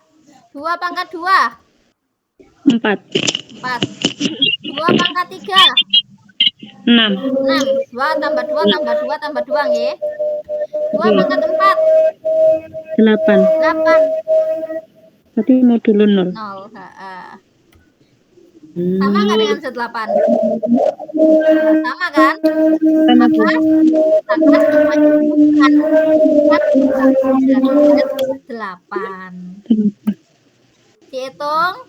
S1: 2 pangkat 2.
S2: 4.
S1: 4. 2 pangkat 3.
S2: 6.
S1: 6. 2 tambah 2 tambah 2 tambah 2 nggih. 2 pangkat 4.
S2: 8.
S1: 8.
S2: Berarti modulo 0.
S1: 0. Sama nggak dengan Z8? Sama kan? Maka kita menyebutkan dari Z8. Dihitung.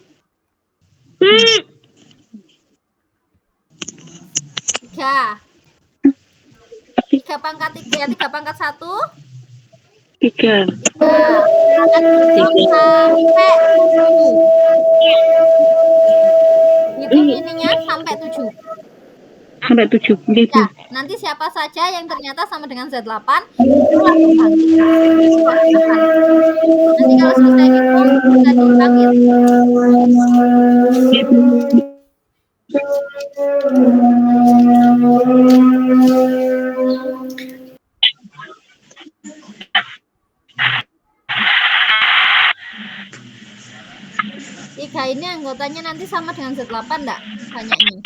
S1: 3. 3 pangkat 3, 3 pangkat 1.
S2: 3.
S1: 3 sampai 7. Hitung ininya sampai 7.
S2: Sampai 7. Gitu.
S1: Ya, nanti siapa saja yang ternyata sama dengan Z8 itulah pembangkit. Nanti kalau selesai hitung bisa dibangkit. Tiga ini anggotanya nanti sama dengan Z8 enggak? Banyaknya.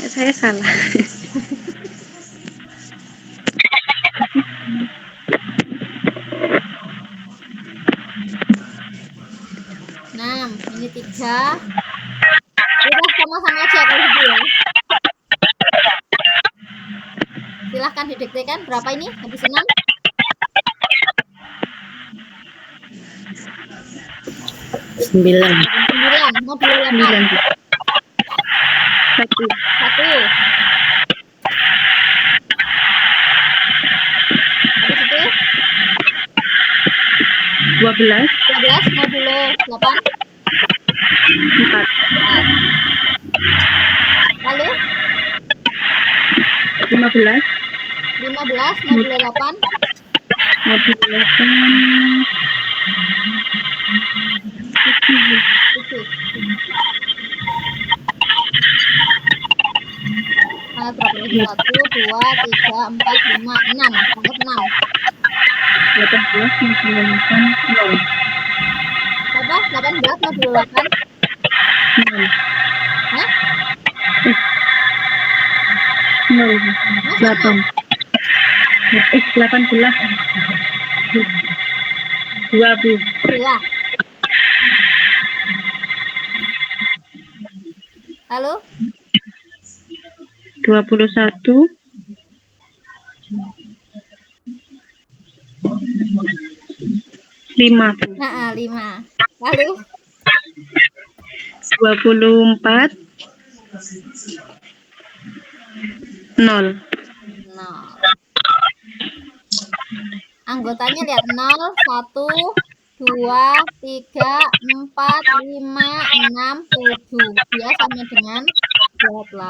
S2: Saya salah.
S1: Nah, ini 3. Udah sama-sama aja kalau gitu ya. Silahkan didiktekan berapa ini habis 6.
S5: 9.
S1: 9, modulo 8.
S2: 1.
S1: Habis itu
S2: 12.
S1: 12 modulo 8.
S2: 4.
S1: Lalu
S2: 15.
S1: 15 modulo 8.
S2: Modulo 8.
S1: 7. Pangkat berapa lagi? 1, 2, 3, 4, 5, 6. Pangkat 6.
S2: 18 modulo 8. 0.
S1: Berapa? 18 modulo 8.
S2: 0.
S1: Hah?
S2: 0.
S1: Masa
S2: 8. 18. 20.
S1: 2. Lalu
S2: 21. 5.
S1: nah, 5. Lalu
S2: 24. 0.
S1: 0. Anggotanya lihat 0, 1, 2, 3, 4, 5, 6, 7. Dia sama dengan 28.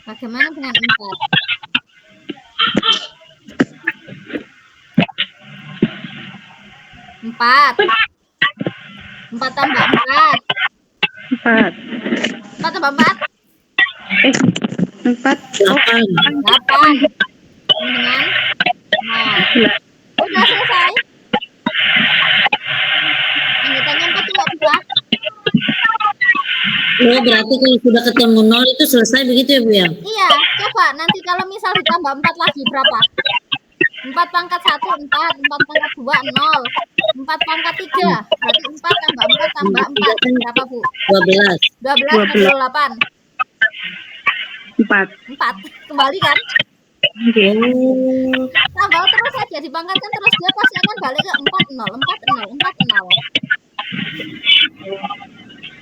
S1: Bagaimana dengan 4? 4. 4 tambah 4.
S2: 4.
S1: 4 tambah 4.
S2: 4.
S5: 8.
S1: 8. Dengan 0. Udah selesai. Anggotanya 4 cuma 2.
S5: Oh, berarti kalau sudah ketemu 0 itu selesai begitu ya, Bu ya?
S1: Iya, coba nanti kalau misal ditambah 4 lagi berapa? 4 pangkat 1, 4. 4 pangkat 2, 0. 4 pangkat 3. Berarti 4 tambah 4 tambah 4. Berapa, Bu?
S5: 12.
S1: 12 modulo 8.
S2: 4.
S1: 4. Kembali kan?
S5: Oh,
S1: Tambah terus aja, dipangkatkan terus. Dia pasti akan balik ke 4, 0. 4, 0. 4, 0.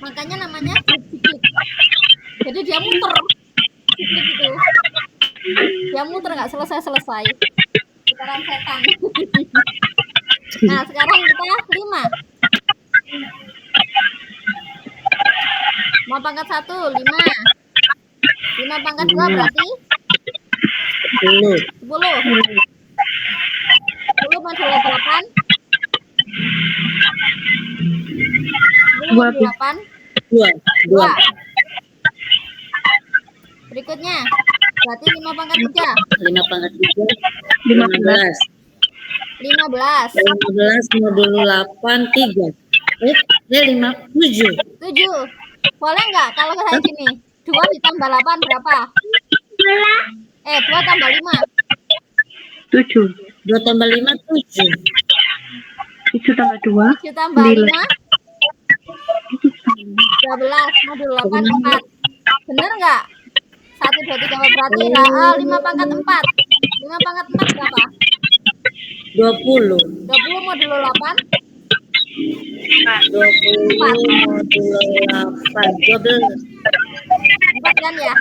S1: Makanya namanya siklik. Jadi dia muter. Siklik itu. Dia muter nggak selesai-selesai. Putaran setan. Nah, sekarang kita 5. Mau pangkat 1, 5. 5 pangkat 2 berarti
S5: 10.
S1: 10. 10 modulo 8. 10 modulo 8.
S5: 2.
S1: 2. Berikutnya. Berarti 5 pangkat 3.
S5: 5 pangkat 3.
S2: 15.
S1: 15.
S5: 15 modulo 8, 3. 7.
S1: 7. Boleh nggak kalau kayak gini? 2 ditambah 8 berapa? 2 tambah 5.
S2: 7.
S5: 2 tambah 5, 7.
S2: 7 tambah 2.
S1: 7 tambah 5.
S2: 9.
S1: 12 modulo 8, 4. Bener nggak? 1, 2, 3, 4. Berarti 5 pangkat 4. 5 pangkat 4 berapa?
S5: 20.
S1: 20 modulo 8.
S5: 20 modulo 8. 12.
S1: 4 kan ya?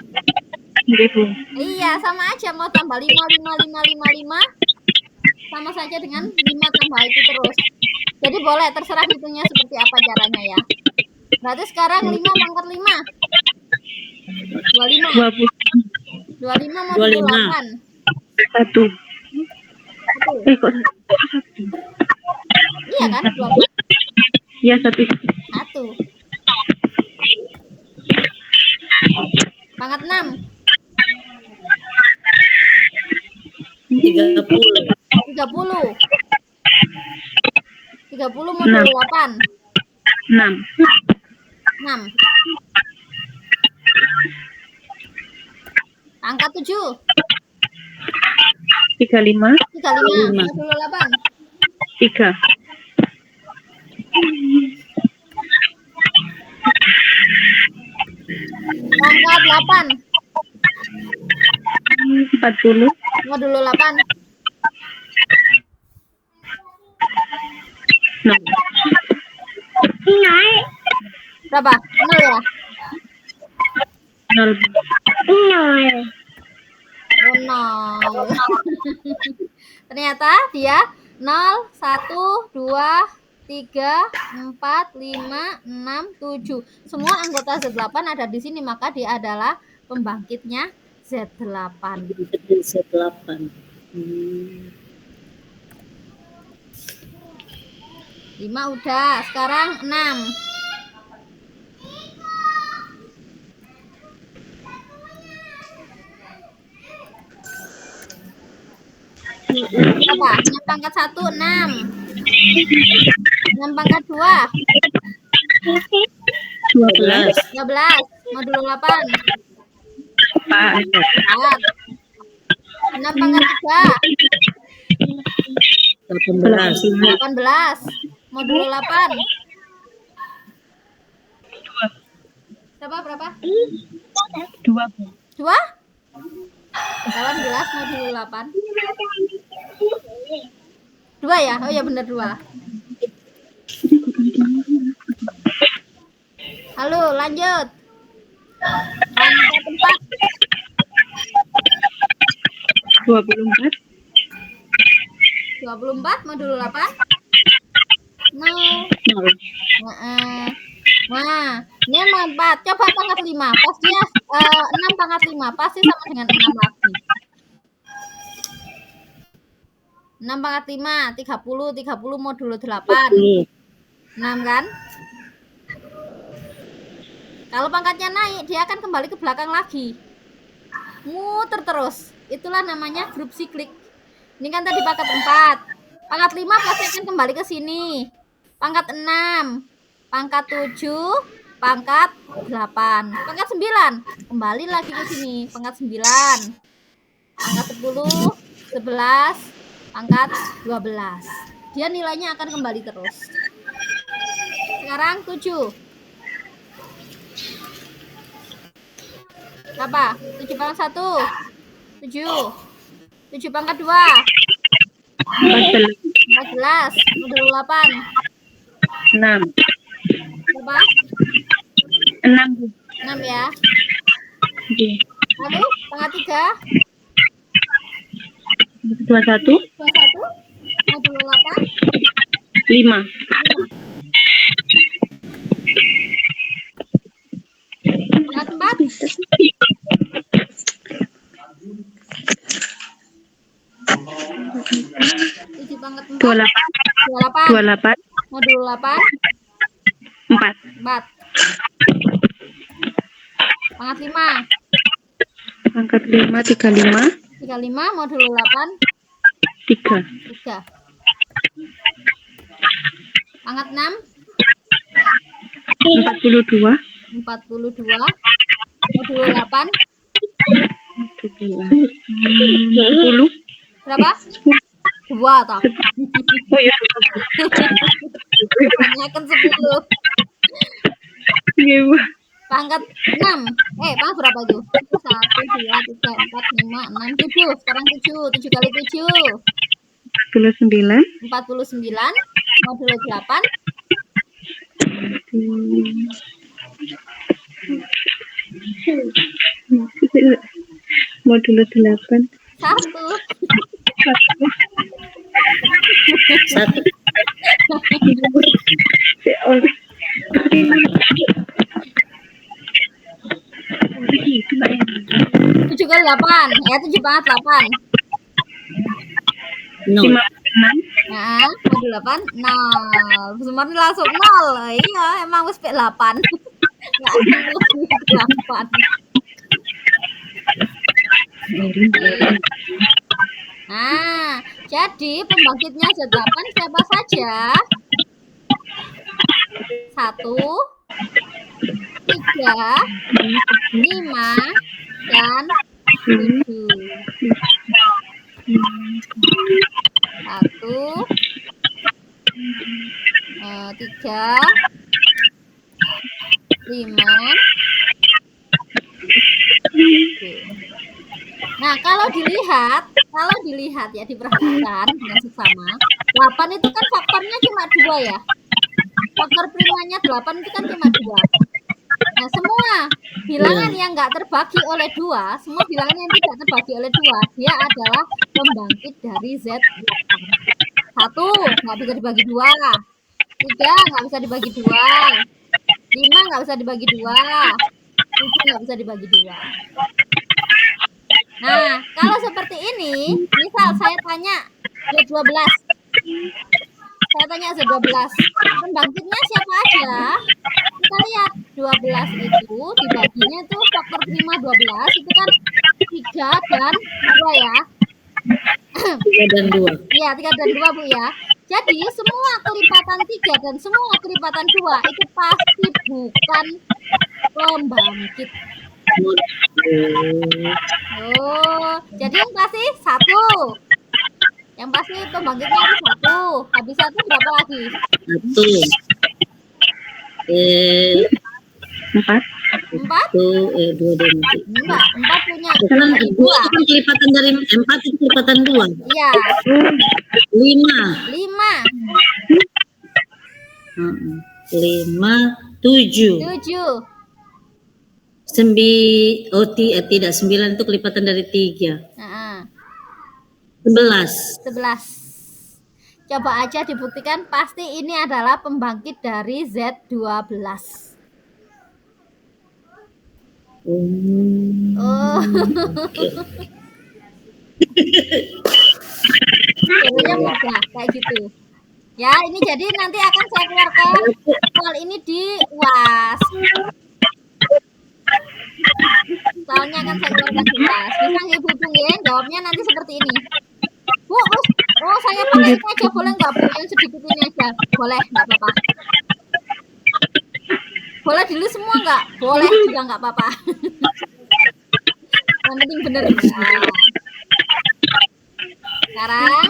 S2: 1000.
S1: Iya, sama aja. Mau tambah 5, 5, 5, 5, 5. Sama saja dengan 5 tambah itu terus. Jadi boleh, terserah hitungnya seperti apa caranya ya. Berarti sekarang 5 pangkat 5. 25.
S2: 20.
S1: 25 modulo 8.
S2: 1. Kok 1?
S1: Iya kan? 12.
S2: Iya, 1.
S1: 1. Pangkat 6.
S5: 30.
S1: 30. 30 modulo 8.
S2: 6.
S1: 6. Pangkat 7.
S2: 35.
S1: 35 modulo 8.
S2: 3.
S1: Pangkat 8.
S2: 40.
S1: Modulo 8.
S2: Nol.
S1: Berapa? 0 ya?
S2: Nol.
S1: Oh, 0. Ternyata dia 0, 1, 2, 3, 4, 5, 6, 7. Semua anggota Z8 ada di sini, maka dia adalah pembangkitnya Z8.
S5: Z8.
S1: 5 udah, sekarang 6. Apa? 6 pangkat 1, 6. 6 pangkat 2,
S2: 12.
S1: 12. Modulo 8,
S2: 4.
S1: 4. 6 pangkat 3,
S5: 18.
S1: 18. Modulo 8. Berapa?
S2: 2.
S1: 2? 18 modulo 8. 2 ya? Oh ya benar 2. Halo, lanjut. Pangkat 4.
S2: 24.
S1: 24 modulo 8. 0.
S2: Nol.
S1: Nah, ini 4. Coba pangkat 5. Pas dia 6 pangkat 5 pasti sama dengan 6 lagi. 6 pangkat 5, 30 modulo 8. 6 kan? Kalau pangkatnya naik, dia akan kembali ke belakang lagi. Muter terus. Itulah namanya grup siklik. Ini kan tadi pangkat 4. Pangkat 5 pasti akan kembali ke sini. Pangkat 6, pangkat 7, pangkat 8. Pangkat 9 kembali lagi ke sini. Pangkat 9. Pangkat 10, 11, pangkat 12. Dia nilainya akan kembali terus. Sekarang 7. Apa? 7 pangkat 1. 7. 7 pangkat 2. 14. Modulo 8.
S2: 6.
S1: Berapa?
S2: 6.
S1: 6 ya.
S2: Oke.
S1: Lalu pangkat 3.
S2: 21.
S1: 21. Modulo 8.
S2: 5.
S1: Pangkat 4. 7 pangkat 4.
S2: 28.
S1: 28. Modulo 8.
S2: 4.
S1: 4. Pangkat 5.
S2: Pangkat 5. 35.
S1: 35. Modulo 8.
S2: 3.
S1: 3. Pangkat 6.
S2: 42.
S1: 42. Modulo 8.
S2: 10.
S1: Berapa? 2 toh.
S2: Oh ya.
S1: Tanyakan 10.
S2: Iya, Bu.
S1: Pangkat 6. Pangkat berapa itu? 1, 2, 3, 4, 5, 6, 7. Sekarang 7. 7 kali 7.
S2: 49.
S1: 49. Modulo 8.
S2: Modulo 8.
S1: 1.
S5: 1.
S1: Tujuh kali 8. 7 pangkat 8.
S5: 0.
S2: 56.
S1: Nah, modulo 8. 0. Semuanya langsung 0. Iya, emang wis 8. Enggak 8. Nah, jadi pembangkitnya Z8 siapa saja? 1, 3, 5, dan 7. 1, 3, 5, 7. Nah, kalau dilihat dilihat ya, diperhatikan dengan seksama, 8 itu kan faktornya cuma 2 ya. Faktor primanya 8 itu kan cuma 2. Nah, semua bilangan yang nggak terbagi oleh 2, semua bilangan yang tidak terbagi oleh 2, dia adalah pembangkit dari Z8. 1 nggak bisa dibagi 2, 3 nggak bisa dibagi 2, 5 nggak bisa dibagi 2, 7 nggak bisa dibagi 2. Nah, kalau seperti ini, misal saya tanya Z12, pembangkitnya siapa aja? Kita lihat 12 itu dibaginya itu faktor prima 12 itu kan 3 dan 2 ya.
S5: 3 dan 2.
S1: Iya, 3 dan 2 Bu ya. Jadi semua kelipatan 3 dan semua kelipatan 2 itu pasti bukan pembangkit. Oh, jadi yang pasti 1. Yang pasti pembangkitnya itu 1. Habis 1 berapa lagi?
S5: 1.
S2: 4.
S1: 4?
S5: 2 dan 4.
S1: Enggak, 4 punya
S5: Sekarang 2 itu kan kelipatan dari 4 itu kelipatan 2.
S1: Iya.
S5: 5.
S1: 5.
S5: 5, 7.
S1: 7.
S5: Tidak, 9 itu kelipatan dari 3.
S1: Heeh.
S5: 11.
S1: 11. Coba aja dibuktikan, pasti ini adalah pembangkit dari Z12. Oh. Sebenarnya mudah kayak gitu. Ya, ini jadi nanti akan saya keluarkan soal ini di UAS. Soalnya akan saya keluarkan di UAS. Bisa nggak Ibu ya? Jawabnya nanti seperti ini. Bu, oh saya pakai ini aja boleh nggak Bu? Yang sedikit ini aja. Boleh, nggak apa-apa. Boleh dulu semua nggak? Boleh juga nggak apa-apa. Yang penting bener. Nah. Sekarang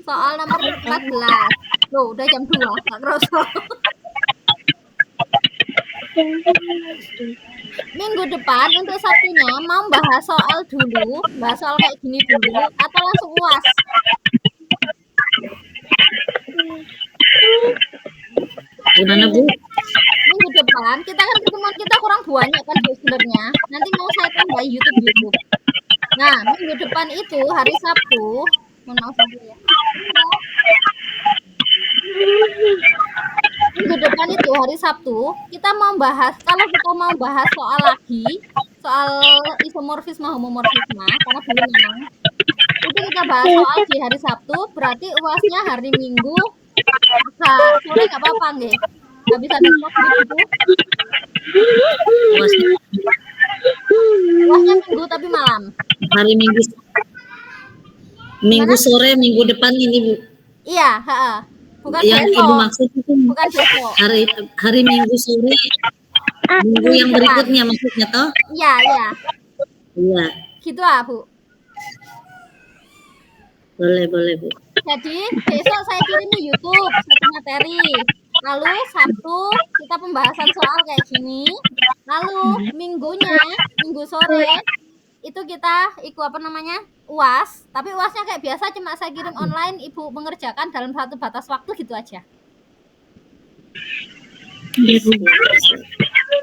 S1: soal nomor 14. Loh, udah jam 2, nggak kerasa. Minggu depan untuk Sabtunya mau bahas soal dulu, bahas soal kayak gini dulu, atau langsung UAS?
S5: Gimana Bu?
S1: Minggu depan kita kan pertemuan kita kurang banyak kan Bu sebenarnya. Nanti mau saya tambah YouTube. Nah, minggu depan itu hari Sabtu, minggu depan itu hari Sabtu kita mau bahas, kalau kita mau bahas soal lagi soal isomorfisme homomorfisme karena belum memang itu kita bahas soal di hari Sabtu, berarti UASnya hari Minggu sore nggak apa-apa nggih? Nggak bisa besok gitu. UASnya Minggu tapi malam.
S5: Hari Minggu sore minggu depan ini Bu.
S1: Iya, heeh. Bukan
S5: yang
S1: besok.
S5: Ibu maksud itu
S1: Bukan besok.
S5: Hari Minggu sore minggu yang berikutnya maksudnya toh?
S1: Iya, iya.
S5: Iya.
S1: Gitu ah, Bu.
S5: Boleh Bu.
S1: Jadi besok saya kirim di YouTube satu materi. Lalu Sabtu kita pembahasan soal kayak gini. Lalu Minggu sore itu kita ikut UAS. Tapi UASnya kayak biasa, cuma saya kirim online, Ibu mengerjakan dalam satu batas waktu gitu aja.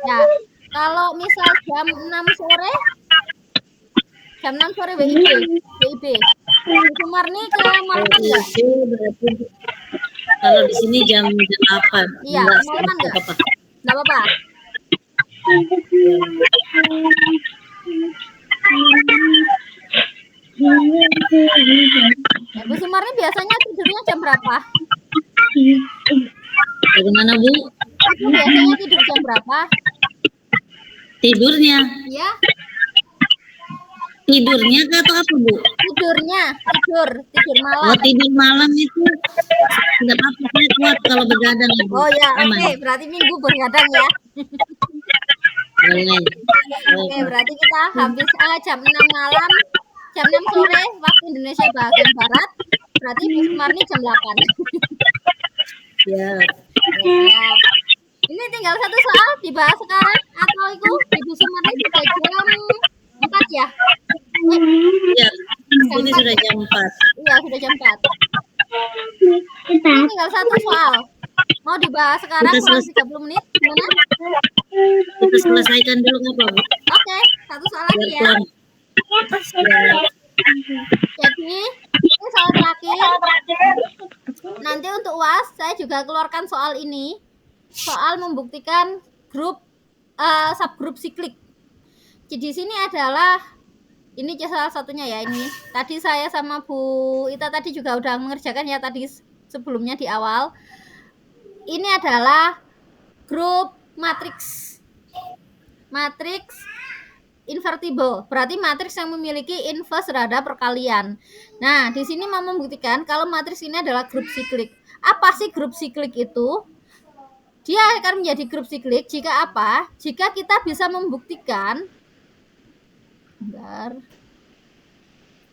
S1: Ya, kalau misal jam 6 sore WIB. Sumarni ke Malaman enggak?
S5: Berarti kalau di sini jam 8.
S1: Iya, Malaman enggak? Enggak apa-apa. Ya, Bu Sumarni biasanya tidurnya jam berapa?
S5: Bagaimana Bu?
S1: Ibu biasanya tidur jam berapa?
S5: Tidurnya?
S1: Iya.
S5: Tidurnya atau apa Bu?
S1: Tidur malam.
S5: Oh, tidur malam itu tidak apa-apa, saya kuat kalau begadang Bu.
S1: Oh ya, oke. Berarti Minggu begadang ya.
S5: Boleh.
S1: Oke, berarti kita habis jam 6 malam, jam 6 sore waktu Indonesia bagian Barat. Berarti Bu Sumarni jam 8.
S5: Ya.
S1: Siap. Ini tinggal satu soal dibahas sekarang atau itu Ibu Sumarni sudah jam 4 4 ya?
S5: Ya,
S1: Jam
S5: ini
S1: 4
S5: sudah
S1: ya?
S5: jam 4.
S1: Iya, sudah jam 4. Ini tinggal satu soal. Mau dibahas sekarang
S5: Kita
S1: kurang
S5: selesai.
S1: 30 menit? Gimana?
S5: Kita selesaikan dulu nggak apa, Bu?
S1: Oke, satu soal lagi
S5: Biar
S1: ya.
S5: pelan.
S1: Jadi, ini soal terakhir. Nanti untuk UAS saya juga keluarkan soal ini. Soal membuktikan grup subgrup siklik. Jadi di sini adalah ini salah satunya ya ini. Tadi saya sama Bu Ita tadi juga udah mengerjakan ya tadi sebelumnya di awal. Ini adalah grup matriks. Matriks invertible. Berarti matriks yang memiliki inverse terhadap perkalian. Nah, di sini mau membuktikan kalau matriks ini adalah grup siklik. Apa sih grup siklik itu? Dia akan menjadi grup siklik jika apa? Jika kita bisa membuktikan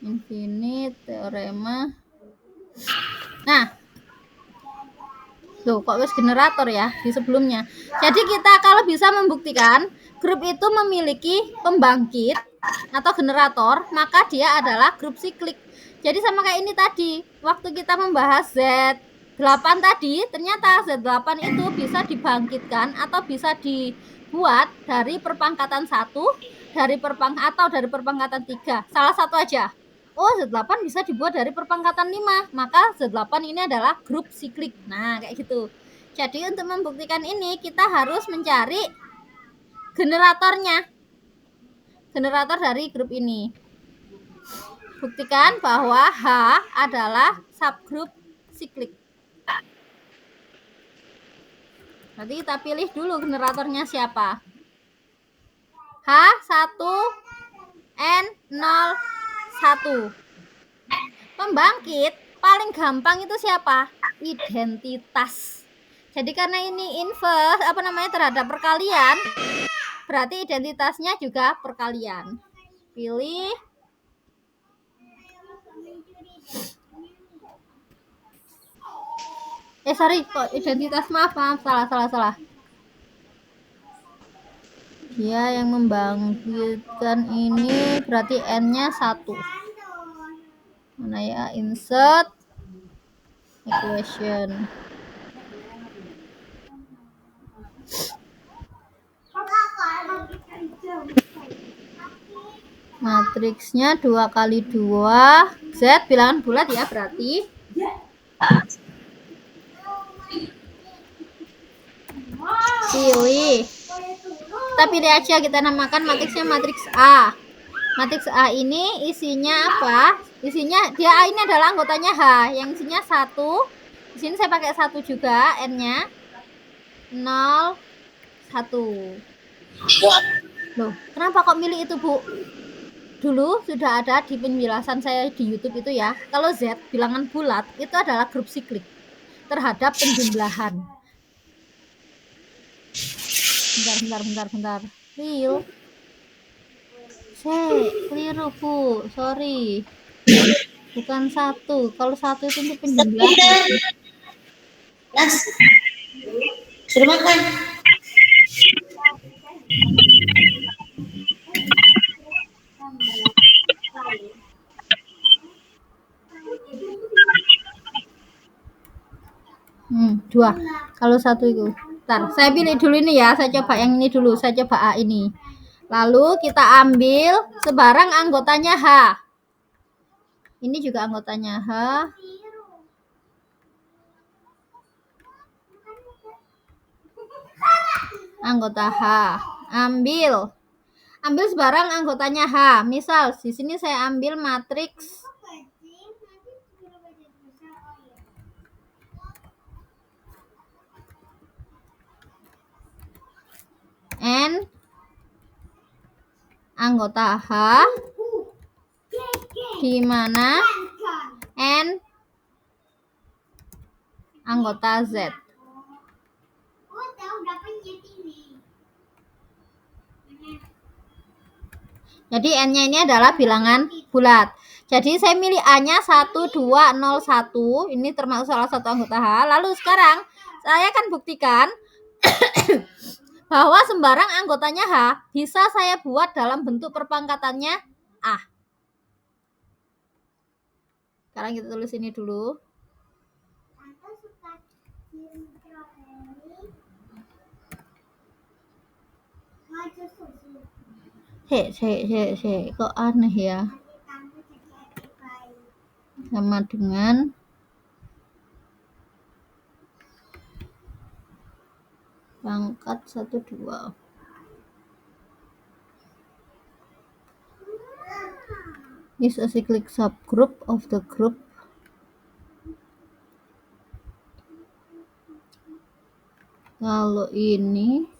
S1: infinite teorema. Nah, tuh kok wis generator ya di sebelumnya. Jadi kita kalau bisa membuktikan grup itu memiliki pembangkit atau generator, maka dia adalah grup siklik. Jadi sama kayak ini tadi, waktu kita membahas Z8 tadi, ternyata Z8 itu bisa dibangkitkan atau bisa dibuat dari perpangkatan 1, dari perpangkatan 3. Salah satu aja. Oh, Z8 bisa dibuat dari perpangkatan 5, maka Z8 ini adalah grup siklik. Nah, kayak gitu. Jadi untuk membuktikan ini kita harus mencari generatornya. Generator dari grup ini. Buktikan bahwa H adalah subgrup siklik. Nanti kita pilih dulu generatornya siapa. H1N01. Pembangkit paling gampang itu siapa? Identitas. Jadi karena ini inverse terhadap perkalian, berarti identitasnya juga perkalian. Pilih kok identitas, maaf salah. Dia yang membangkitkan ini berarti N-nya 1. Mana ya? Insert equation. Matriksnya 2 kali 2. Z bilangan bulat ya berarti. Pilih. Kita pilih aja, kita namakan matriksnya matriks A. Matriks A ini isinya apa? Isinya dia A ini adalah anggotanya H, yang isinya 1. Di sini saya pakai 1 juga, N-nya 0 1. Loh, kenapa kok milih itu, Bu? Dulu sudah ada di penjelasan saya di YouTube itu ya. Kalau Z bilangan bulat itu adalah grup siklik terhadap penjumlahan. Bentar. Real. Keliru, Bu. Sorry. Bukan 1. Kalau 1 itu untuk penjumlahan.
S5: Sudah makan?
S1: Dua. Kalau 1 itu. Bentar, saya pilih dulu ini ya. Saya coba yang ini dulu. Saya coba A ini. Lalu kita ambil sebarang anggotanya H. Ini juga anggotanya H. Anggota H. Ambil sebarang anggotanya H. Misal di sini saya ambil matriks N anggota H, di mana N anggota Z. Jadi N-nya ini adalah bilangan bulat. Jadi saya milih A-nya 1, 2, 0, 1. Ini termasuk salah satu anggota H. Lalu sekarang saya akan buktikan bahwa sembarang anggotanya H bisa saya buat dalam bentuk perpangkatannya A. Sekarang kita tulis ini dulu. Kok aneh ya? Sama dengan pangkat 1, 2. Is a cyclic subgroup of the group kalau ini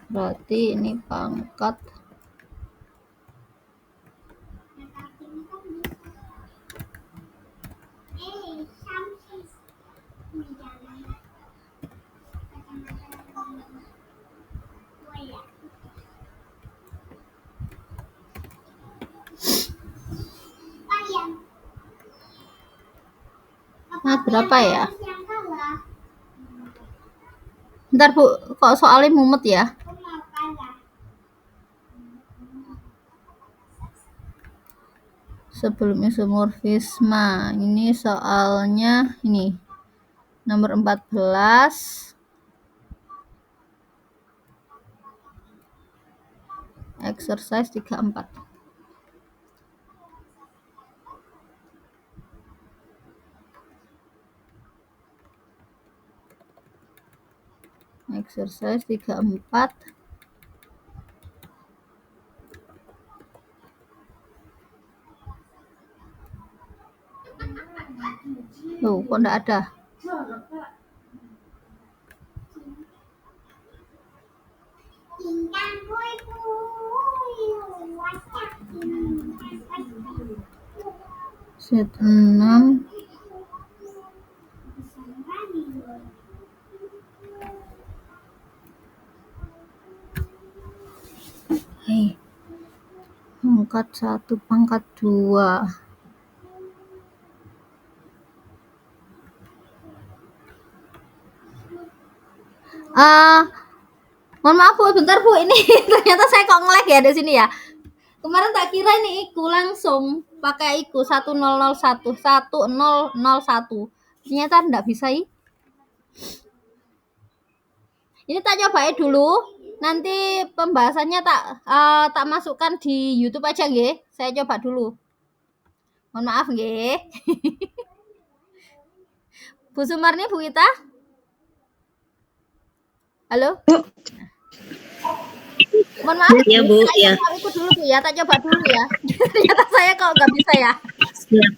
S1: berarti ini pangkat berapa ya? Bentar Bu, kok soalnya mumet ya? Sebelum isomorfisme, ini soalnya ini nomor 14 exercise 34. Exercise 34. Loh, kok enggak ada? Set 6 pangkat 1, pangkat 2. Mohon maaf Bu, bentar Bu, ini ternyata saya kok nge-lag ya di sini ya. Kemarin tak kira ini iku langsung pakai iku 1001 1001. Ternyata enggak bisa Ini tak cobain dulu. Nanti pembahasannya tak masukkan di YouTube aja nggih. Saya coba dulu. Mohon maaf nggih. Bu Sumarni, Bu Ita? Halo? Mohon maaf.
S5: Ya Bu, ya.
S1: Ikut dulu Bu ya, tak coba dulu ya. Ternyata saya kok nggak bisa ya.
S5: Siap.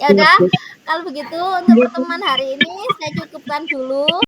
S1: Ya udah, kalau begitu untuk pertemuan hari ini saya cukupkan dulu.